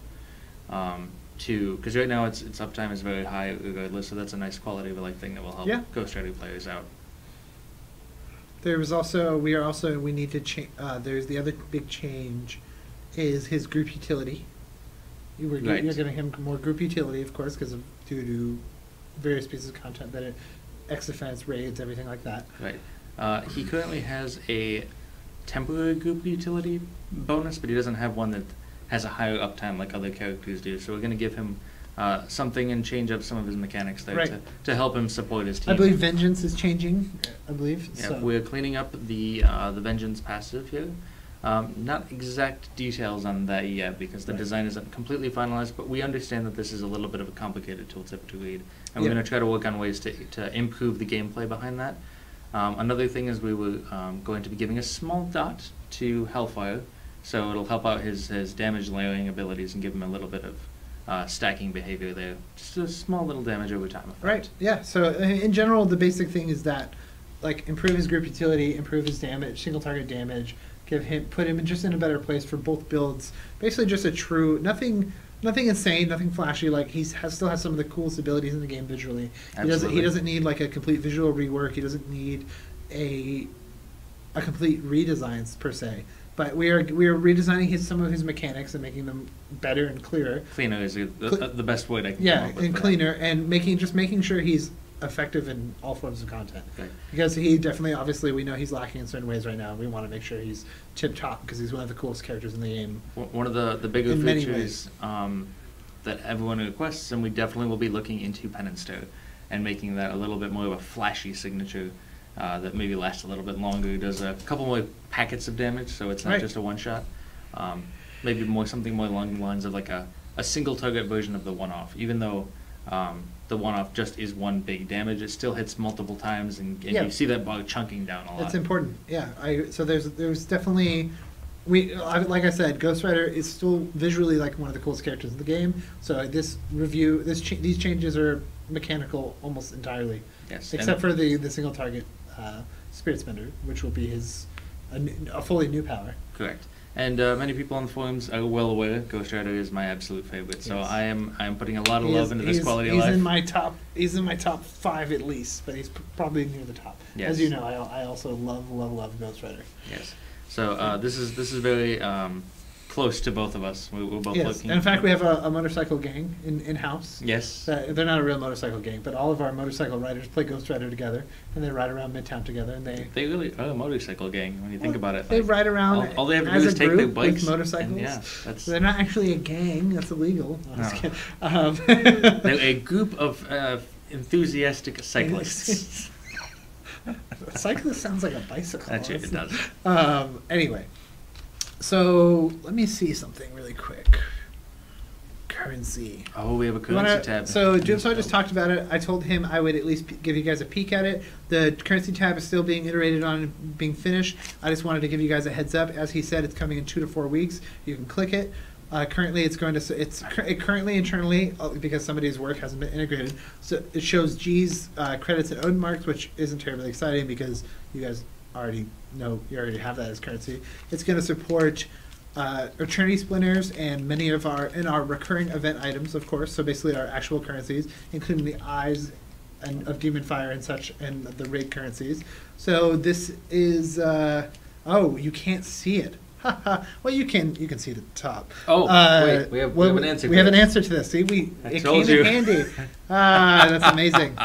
Speaker 2: Because right now its uptime is very high regardless, so that's a nice quality of life thing that will help
Speaker 1: Yeah.
Speaker 2: Ghost Rider players out.
Speaker 1: There was also we need to change. There's the other big change, is his group utility.
Speaker 2: Right.
Speaker 1: You're giving him more group utility, of course, because of due to various pieces of content that X defense, raids, everything like that.
Speaker 2: Right. He currently has a temporary group utility bonus, but he doesn't have one that has a higher uptime like other characters do. So we're going to give him something and change up some of his mechanics there
Speaker 1: Right.
Speaker 2: to help him support his team.
Speaker 1: I believe Vengeance is changing. I believe.
Speaker 2: Yeah,
Speaker 1: so.
Speaker 2: we're cleaning up the Vengeance passive here. Not exact details on that yet because the
Speaker 1: Right.
Speaker 2: design isn't completely finalized, but we understand that this is a little bit of a complicated tooltip to read, and we're
Speaker 1: Yeah.
Speaker 2: going to try to work on ways to improve the gameplay behind that. Another thing is we were going to be giving a small dot to Hellfire, so it'll help out his damage layering abilities and give him a little bit of stacking behavior there. Just a small little damage over time effect.
Speaker 1: Right. Yeah. So in general, the basic thing is that, like, improve his group utility, improve his damage, single target damage, put him just in a better place for both builds. Basically, just a true nothing insane, nothing flashy. Like still has some of the coolest abilities in the game visually.
Speaker 2: Absolutely.
Speaker 1: He doesn't need like a complete visual rework. He doesn't need a complete redesigns per se. But we are redesigning some of his mechanics and making them better and clearer.
Speaker 2: Cleaner is the best word I can come
Speaker 1: Yeah,
Speaker 2: up with
Speaker 1: and
Speaker 2: for
Speaker 1: cleaner, and making sure he's effective in all forms of content.
Speaker 2: Right.
Speaker 1: Because he definitely, obviously, we know he's lacking in certain ways right now. We want to make sure he's tip top because he's one of the coolest characters in the game.
Speaker 2: One of the bigger
Speaker 1: In many
Speaker 2: features that everyone requests, and we definitely will be looking into Pen and Stir and making that a little bit more of a flashy signature that maybe lasts a little bit longer, does a couple more packets of damage, so it's not
Speaker 1: Right.
Speaker 2: just a one shot. Maybe something more along the lines of like a single target version of the one-off, even though the one-off just is one big damage, it still hits multiple times, and
Speaker 1: Yeah.
Speaker 2: you see that bar chunking down a lot.
Speaker 1: That's important. Yeah. So there's definitely like I said, Ghost Rider is still visually like one of the coolest characters in the game. So these changes are mechanical almost entirely,
Speaker 2: Yes,
Speaker 1: except for the single target Spirit Spender, which will be a fully new power.
Speaker 2: Correct. And many people on the forums are well aware Ghost Rider is my absolute favorite. So
Speaker 1: Yes.
Speaker 2: I am putting a lot of love into this quality of
Speaker 1: he's
Speaker 2: life.
Speaker 1: He's in my top 5 at least, but he's probably near the top.
Speaker 2: Yes.
Speaker 1: As you know, I also love Ghost Rider.
Speaker 2: Yes. So this is very close to both of us. We're both
Speaker 1: Yes,
Speaker 2: looking.
Speaker 1: and in fact, we have a motorcycle gang in house.
Speaker 2: Yes.
Speaker 1: They're not a real motorcycle gang, but all of our motorcycle riders play Ghost Rider together, and they ride around Midtown together, and they
Speaker 2: They really are a motorcycle gang when you think about it.
Speaker 1: They
Speaker 2: Like,
Speaker 1: ride around
Speaker 2: all they have to
Speaker 1: as
Speaker 2: do
Speaker 1: a
Speaker 2: is take
Speaker 1: group
Speaker 2: their
Speaker 1: with
Speaker 2: bikes.
Speaker 1: motorcycles.
Speaker 2: And yeah, that's
Speaker 1: They're not actually a gang. That's illegal. No, I'm just
Speaker 2: No.
Speaker 1: kidding.
Speaker 2: they're a group of enthusiastic cyclists.
Speaker 1: Cyclist sounds like a bicycle.
Speaker 2: That's it. It does.
Speaker 1: Anyway, so let me see something really quick. Currency.
Speaker 2: Oh, we have a
Speaker 1: You wanna-
Speaker 2: currency tab.
Speaker 1: So Jimso just talked about it. I told him I would at least give you guys a peek at it. The currency tab is still being iterated on and being finished. I just wanted to give you guys a heads up. As he said, it's coming in 2 to 4 weeks. You can click it. Currently, currently internally because somebody's work hasn't been integrated. So it shows G's credits and own marks, which isn't terribly exciting because you guys already know you already have that as currency. It's going to support Eternity Splinters and many of our recurring event items, of course. So basically, our actual currencies, including the eyes of Demon Fire and such, and the raid currencies. So this is oh, you can't see it. Well, you can see the top.
Speaker 2: Oh, wait, we have an answer.
Speaker 1: We
Speaker 2: to
Speaker 1: have an
Speaker 2: this.
Speaker 1: answer to this. See,
Speaker 2: I
Speaker 1: it
Speaker 2: told
Speaker 1: came
Speaker 2: you.
Speaker 1: in handy. That's amazing.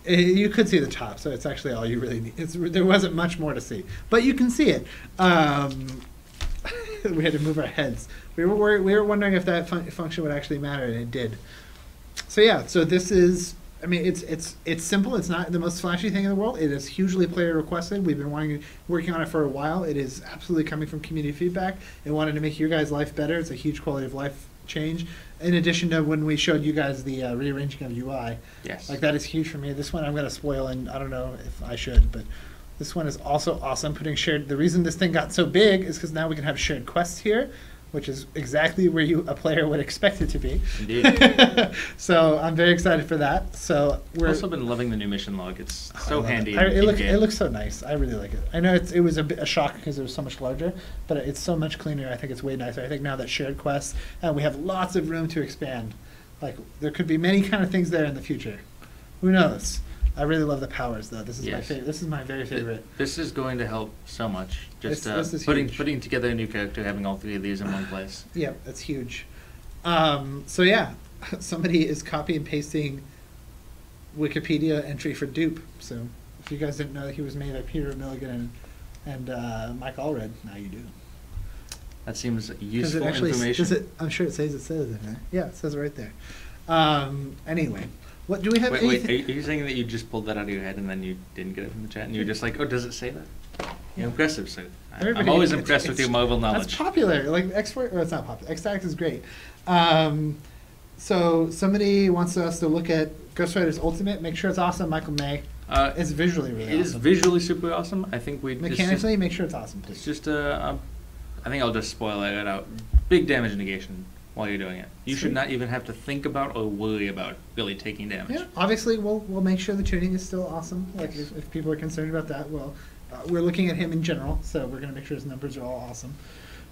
Speaker 1: You could see the top, so it's actually all you really need. There wasn't much more to see, but you can see it. We had to move our heads. We were wondering if that function would actually matter, and it did. So yeah, so this is. I mean, it's simple. It's not the most flashy thing in the world. It is hugely player requested. We've been working on it for a while. It is absolutely coming from community feedback and wanted to make your guys' life better. It's a huge quality of life change. In addition to when we showed you guys the rearranging of UI,
Speaker 2: Yes.
Speaker 1: like that is huge for me. This one I'm going to spoil, and I don't know if I should, but this one is also awesome. Putting shared. The reason this thing got so big is because now we can have shared quests here, which is exactly where a player would expect it to be.
Speaker 2: Indeed.
Speaker 1: So I'm very excited for that. So
Speaker 2: I've
Speaker 1: we're
Speaker 2: also been loving the new mission log. It's
Speaker 1: I
Speaker 2: so
Speaker 1: love
Speaker 2: handy.
Speaker 1: It.
Speaker 2: in
Speaker 1: It
Speaker 2: game.
Speaker 1: looks so nice. I really like it. I know it was a shock because it was so much larger, but it's so much cleaner. I think it's way nicer. I think now that shared quests, and we have lots of room to expand. Like there could be many kind of things there in the future. Who knows? I really love the powers though. This is my
Speaker 2: Yes.
Speaker 1: favorite. This is my very favorite.
Speaker 2: This is going to help so much. Just
Speaker 1: This is
Speaker 2: putting
Speaker 1: huge.
Speaker 2: together a new character, having all three of these in one place.
Speaker 1: Yeah, that's huge. So yeah, somebody is copy and pasting Wikipedia entry for Dupe. So if you guys didn't know, he was made by Peter Milligan and Mike Allred. Now you do.
Speaker 2: That seems
Speaker 1: 'Cause
Speaker 2: useful
Speaker 1: it actually
Speaker 2: information.
Speaker 1: I'm sure it says it in there. Yeah, it says it right there. Anyway, what do we have?
Speaker 2: Wait,
Speaker 1: anything?
Speaker 2: are you saying that you just pulled that out of your head and then you didn't get it from the chat and you're just like, oh, does it say that? You're impressive, sir. I'm
Speaker 1: Everybody-
Speaker 2: always
Speaker 1: it's-
Speaker 2: impressed with
Speaker 1: it's-
Speaker 2: your Marvel
Speaker 1: That's
Speaker 2: knowledge.
Speaker 1: popular. Like expert, or it's not popular. Xtax is great. So somebody wants us to look at Ghost Rider's Ultimate. Make sure it's awesome. Michael May. It's visually really
Speaker 2: It is
Speaker 1: awesome.
Speaker 2: visually super awesome. I think we
Speaker 1: Mechanically, make sure it's awesome,
Speaker 2: It's
Speaker 1: please.
Speaker 2: just I think I'll just spoil it out. Big damage negation while you're doing it. You should
Speaker 1: Sweet.
Speaker 2: not even have to think about or worry about really taking damage.
Speaker 1: Yeah, obviously we'll make sure the tuning is still awesome. Like if people are concerned about that, well, we're looking at him in general, so we're gonna make sure his numbers are all awesome.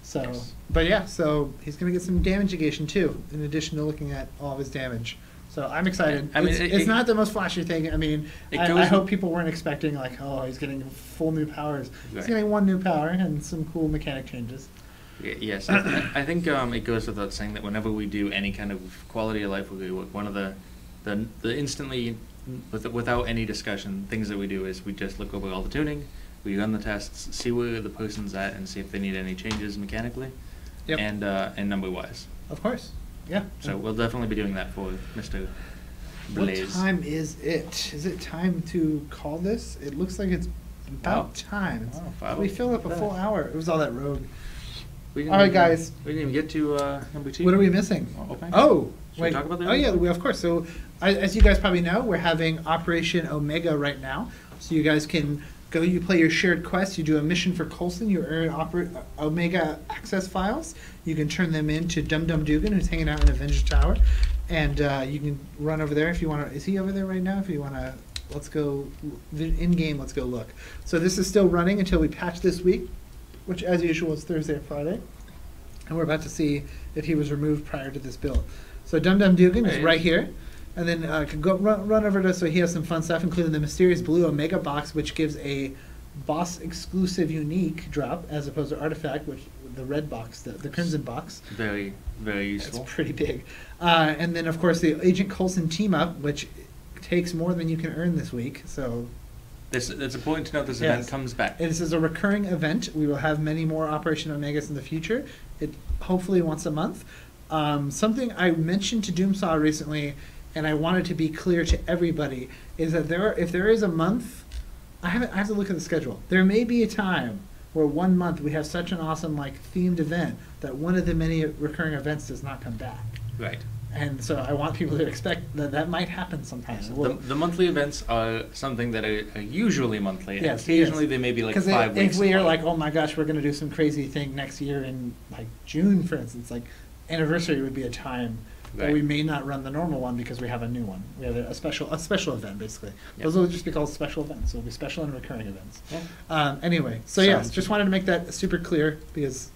Speaker 1: So,
Speaker 2: Yes.
Speaker 1: but yeah, so he's gonna get some damage negation too, in addition to looking at all of his damage. So I'm excited.
Speaker 2: I mean,
Speaker 1: it's not the most flashy thing. I mean,
Speaker 2: It
Speaker 1: I
Speaker 2: goes
Speaker 1: hope
Speaker 2: with-
Speaker 1: people weren't expecting like, oh, he's getting full new powers.
Speaker 2: Right.
Speaker 1: He's getting one new power and some cool mechanic changes.
Speaker 2: Yes, I think it goes without saying that whenever we do any kind of quality of life rework, one of the instantly, without any discussion, things that we do is we just look over all the tuning, we run the tests, see where the person's at, and see if they need any changes mechanically,
Speaker 1: Yep.
Speaker 2: and number wise.
Speaker 1: Of course. Yeah.
Speaker 2: So we'll definitely be doing that for Mr.
Speaker 1: What
Speaker 2: Blaze.
Speaker 1: time is it? Is it time to call this? It looks like it's about
Speaker 2: Wow.
Speaker 1: time. It's-
Speaker 2: Wow, five
Speaker 1: we filled up a
Speaker 2: o'clock.
Speaker 1: full hour. It was all that rogue.
Speaker 2: We
Speaker 1: All right,
Speaker 2: even-
Speaker 1: guys.
Speaker 2: We didn't even get to number 2.
Speaker 1: What are we missing?
Speaker 2: Okay.
Speaker 1: Oh,
Speaker 2: Should we
Speaker 1: wait.
Speaker 2: talk about that?
Speaker 1: Oh, yeah, of course. So, as you guys probably know, we're having Operation Omega right now. So you guys can go, you play your shared quest, you do a mission for Coulson, you earn Omega access files. You can turn them in to Dum Dum Dugan, who's hanging out in Avenger Tower. And you can run over there if you want to. Is he over there right now? If you want to, let's go in-game, let's go look. So this is still running until we patch this week, which as usual is Thursday or Friday. And we're about to see if he was removed prior to this build. So Dum Dum Dugan is
Speaker 2: Right.
Speaker 1: right here. And then can go run over to, so he has some fun stuff, including the mysterious blue Omega box, which gives a boss exclusive unique drop, as opposed to artifact, which the red box, the crimson box.
Speaker 2: Very, very
Speaker 1: It's
Speaker 2: useful.
Speaker 1: pretty big. And then, of course, the Agent Coulson team up, which takes more than you can earn this week. So
Speaker 2: It's important to note this
Speaker 1: Yes.
Speaker 2: event comes back.
Speaker 1: this is a recurring event. We will have many more Operation Omegas in the future. It hopefully once a month. Something I mentioned to Doomsaw recently, and I wanted to be clear to everybody, is that if there is a month, I have to look at the schedule. There may be a time where 1 month we have such an awesome themed event that one of the many recurring events does not come back.
Speaker 2: Right.
Speaker 1: And so I want people to expect that might happen sometime.
Speaker 2: The monthly events are something that are usually monthly. And
Speaker 1: Yes,
Speaker 2: occasionally
Speaker 1: yes.
Speaker 2: they may be like
Speaker 1: Because
Speaker 2: 5 weeks.
Speaker 1: if we are
Speaker 2: apart.
Speaker 1: like, oh my gosh, we're going to do some crazy thing next year in June, for instance, anniversary would be a time that
Speaker 2: Right.
Speaker 1: we may not run the normal one because we have a new one. We have a special event basically.
Speaker 2: Yep.
Speaker 1: Those will just be called special events. It'll be special and recurring events.
Speaker 2: Yeah.
Speaker 1: Anyway, so yes,
Speaker 2: Sounds
Speaker 1: just
Speaker 2: good.
Speaker 1: wanted to make that super clear because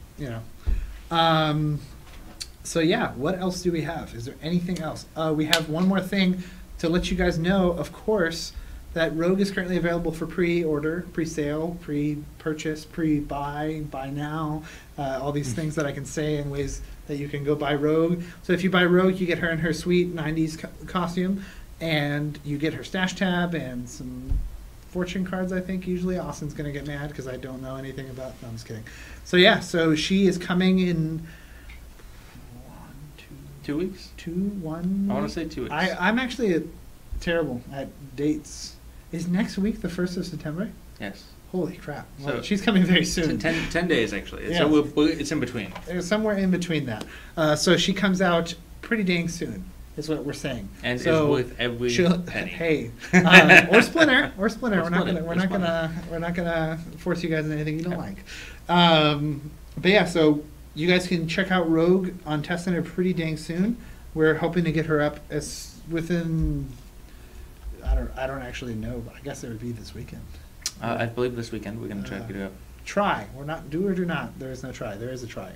Speaker 1: So yeah, what else do we have? Is there anything else? We have one more thing to let you guys know. Of course, that Rogue is currently available for pre-order, pre-sale, pre-purchase, pre-buy, buy now, all these things that I can say in ways that you can go buy Rogue. So if you buy Rogue, you get her in her sweet 90s costume, and you get her stash tab and some fortune cards, I think, usually. Austin's going to get mad because I don't know anything about... No, I'm just kidding. So yeah, so she is coming in
Speaker 2: 2 weeks?
Speaker 1: one...
Speaker 2: I want to say 2 weeks.
Speaker 1: I'm actually terrible at dates. Is next week the 1st of September?
Speaker 2: Yes.
Speaker 1: Holy crap. Well,
Speaker 2: So-
Speaker 1: she's coming very soon.
Speaker 2: 10 days, actually.
Speaker 1: Yeah.
Speaker 2: So it's in between.
Speaker 1: Somewhere in between that. So she comes out pretty dang soon, is what we're saying.
Speaker 2: And
Speaker 1: so
Speaker 2: is worth every penny.
Speaker 1: Hey, or Splinter. We're
Speaker 2: Splinter,
Speaker 1: not gonna force you guys into anything you don't like. But yeah, so you guys can check out Rogue on Test Center pretty dang soon. We're hoping to get her up as within. I don't actually know, but I guess it would be this weekend.
Speaker 2: I believe this weekend we're going to try to get it up.
Speaker 1: Try. We're not do or do not. There is no try. There is a try.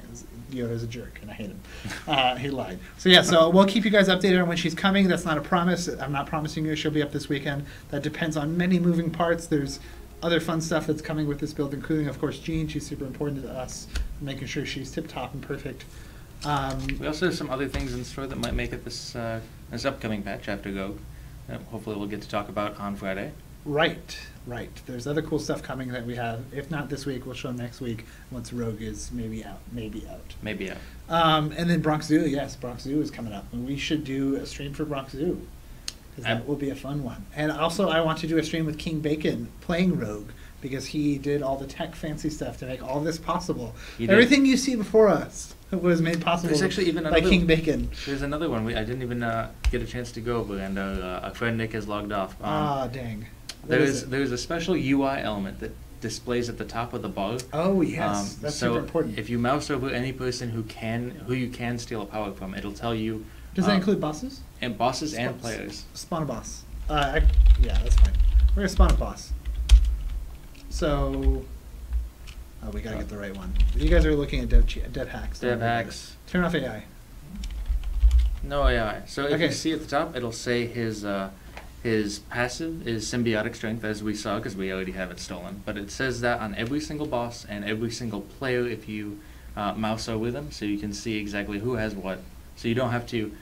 Speaker 1: Yoda's a jerk, and I hate him. He lied. So yeah, so we'll keep you guys updated on when she's coming. That's not a promise. I'm not promising you she'll be up this weekend. That depends on many moving parts. There's other fun stuff that's coming with this build, including, of course, Jean. She's super important to us, making sure she's tip-top and perfect.
Speaker 2: We also have some other things in store that might make it this upcoming patch after Go. Hopefully we'll get to talk about on Friday.
Speaker 1: Right. There's other cool stuff coming that we have. If not this week, we'll show next week once Rogue is maybe out.
Speaker 2: Maybe out.
Speaker 1: And then Bronx Zoo, yes, Bronx Zoo is coming up. And we should do a stream for Bronx Zoo, because that will be a fun one. And also I want to do a stream with King Bacon playing Rogue, because he did all the tech fancy stuff to make all this possible. Everything you see before us was made possible
Speaker 2: There's actually even
Speaker 1: by King Bacon.
Speaker 2: There's another one I didn't even get a chance to go over, and our friend Nick has logged off.
Speaker 1: Dang.
Speaker 2: There's a special UI element that displays at the top of the bar.
Speaker 1: Oh yes, that's
Speaker 2: so
Speaker 1: super important.
Speaker 2: if you mouse over any person who you can steal a power from, it'll tell you.
Speaker 1: Does that include bosses?
Speaker 2: And bosses and players.
Speaker 1: Spawn a boss. Yeah, that's fine. We're gonna spawn a boss. So, we gotta get the right one. You guys are looking at dev hacks.
Speaker 2: Dev hacks.
Speaker 1: Turn off AI.
Speaker 2: No AI. So if
Speaker 1: Okay.
Speaker 2: you see at the top, it'll say his passive is symbiotic strength, as we saw, because we already have it stolen. But it says that on every single boss and every single player if you mouse over them, so you can see exactly who has what. So you don't have to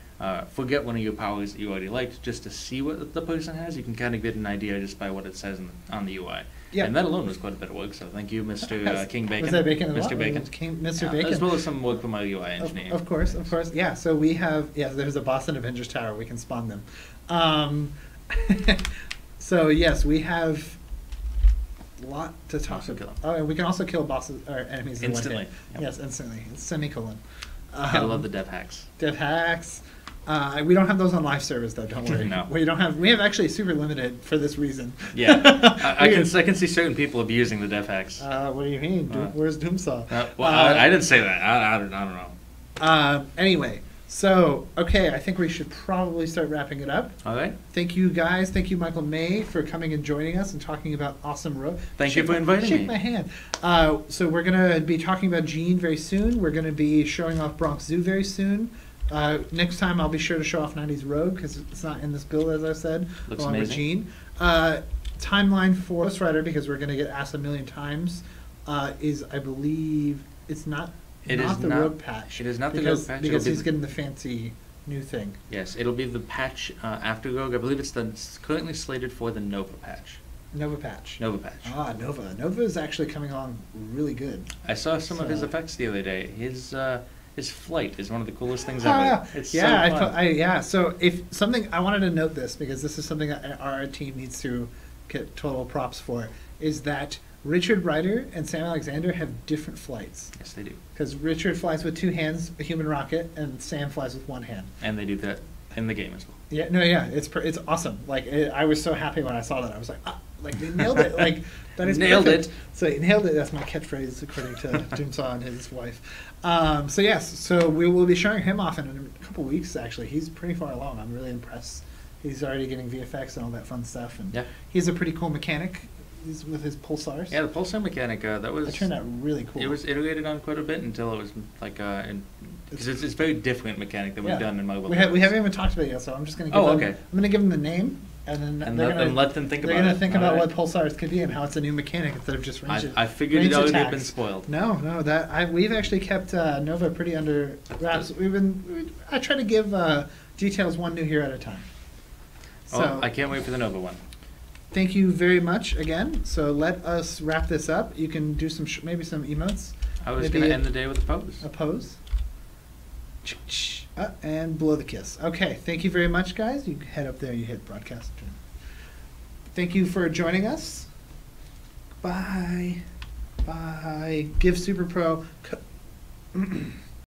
Speaker 2: forget one of your powers that you already liked just to see what the person has. You can kind of get an idea just by what it says on the UI.
Speaker 1: Yeah.
Speaker 2: And that alone was quite a bit of work, so thank you, Mr. King Bacon.
Speaker 1: Was that Bacon as well?
Speaker 2: Mr. Bacon.
Speaker 1: Mr. Bacon.
Speaker 2: As well as some work from our UI engineer.
Speaker 1: Of course. Yeah, so we have, there's a Boston Avengers Tower. We can spawn them. So, yes, we have a lot to talk
Speaker 2: Also
Speaker 1: about.
Speaker 2: kill 'em.
Speaker 1: Oh, and we can also kill bosses or enemies in one
Speaker 2: Instantly.
Speaker 1: hit.
Speaker 2: Yep.
Speaker 1: Yes, instantly. It's semicolon.
Speaker 2: Gotta love the dev hacks.
Speaker 1: Dev hacks. We don't have those on live service though. Don't worry.
Speaker 2: No.
Speaker 1: We don't have. We have actually super limited for this reason.
Speaker 2: Yeah, I can see certain people abusing the dev hacks.
Speaker 1: What do you mean? Where's Doomsaw?
Speaker 2: I didn't say that. I don't know.
Speaker 1: Anyway, so okay, I think we should probably start wrapping it up.
Speaker 2: All right.
Speaker 1: Thank you guys. Thank you, Michael May, for coming and joining us and talking about Awesome Rogue.
Speaker 2: Thank you for inviting me.
Speaker 1: Shake my hand. So we're gonna be talking about Jean very soon. We're gonna be showing off Bronx Zoo very soon. Next time I'll be sure to show off 90s Rogue because it's not in this build, as I said.
Speaker 2: Looks
Speaker 1: along with
Speaker 2: amazing.
Speaker 1: Jean. Timeline for Ghost Rider, because we're gonna get asked a million times, is I believe it's not.
Speaker 2: It
Speaker 1: not
Speaker 2: is
Speaker 1: the
Speaker 2: not-
Speaker 1: Rogue patch.
Speaker 2: it is not the
Speaker 1: because,
Speaker 2: Rogue patch,
Speaker 1: because
Speaker 2: it'll be
Speaker 1: he's
Speaker 2: the-
Speaker 1: getting the fancy new thing.
Speaker 2: Yes, it'll be the patch after Rogue. I believe it's currently slated for the Nova patch.
Speaker 1: Nova patch.
Speaker 2: Nova patch.
Speaker 1: Nova. Nova is actually coming along really good.
Speaker 2: I saw some of his
Speaker 1: So-
Speaker 2: effects the other day. His flight is one of the coolest things
Speaker 1: Ah,
Speaker 2: ever. It's
Speaker 1: yeah,
Speaker 2: so fun.
Speaker 1: yeah. So if something I wanted to note this because this is something that our team needs to get total props for is that Richard Rider and Sam Alexander have different flights.
Speaker 2: Yes, they do.
Speaker 1: Because Richard flies with 2 hands, a human rocket, and Sam flies with 1 hand.
Speaker 2: And they do that in the game as well.
Speaker 1: Yeah, it's awesome. Like I was so happy when I saw that. I was like they nailed it. Like that is
Speaker 2: Nailed
Speaker 1: perfect.
Speaker 2: it.
Speaker 1: So they nailed it. That's my catchphrase according to Doomsaw and his wife. So yes, so we will be showing him off in a couple weeks. Actually, he's pretty far along. I'm really impressed. He's already getting VFX and all that fun stuff, and
Speaker 2: Yeah.
Speaker 1: he's a pretty cool mechanic. He's with his pulsars.
Speaker 2: Yeah, the pulsar mechanic that was.
Speaker 1: That turned out really cool.
Speaker 2: It was iterated on quite a bit until it was like because it's very different mechanic than we've done in Mobile.
Speaker 1: We haven't even talked about it yet, so I'm just gonna give
Speaker 2: Oh,
Speaker 1: him,
Speaker 2: okay.
Speaker 1: I'm gonna give him the name and then
Speaker 2: And
Speaker 1: they're
Speaker 2: let
Speaker 1: gonna
Speaker 2: them- let them think
Speaker 1: they're
Speaker 2: about
Speaker 1: gonna
Speaker 2: it.
Speaker 1: think
Speaker 2: All
Speaker 1: about
Speaker 2: right.
Speaker 1: what pulsars could be and how it's a new mechanic instead of just range.
Speaker 2: I figured
Speaker 1: range
Speaker 2: it already had
Speaker 1: attacks.
Speaker 2: been spoiled.
Speaker 1: No, we've actually kept Nova pretty under wraps. I try to give details one new hero at a time. So
Speaker 2: Oh, I can't wait for the Nova one.
Speaker 1: thank you very much again. So let us wrap this up. You can do some maybe some emotes.
Speaker 2: I was
Speaker 1: Maybe
Speaker 2: going to end the day with a pose.
Speaker 1: A pose. And blow the kiss. Okay, thank you very much, guys. You head up there, you hit broadcast. Thank you for joining us. Bye. Bye. Give Super Pro.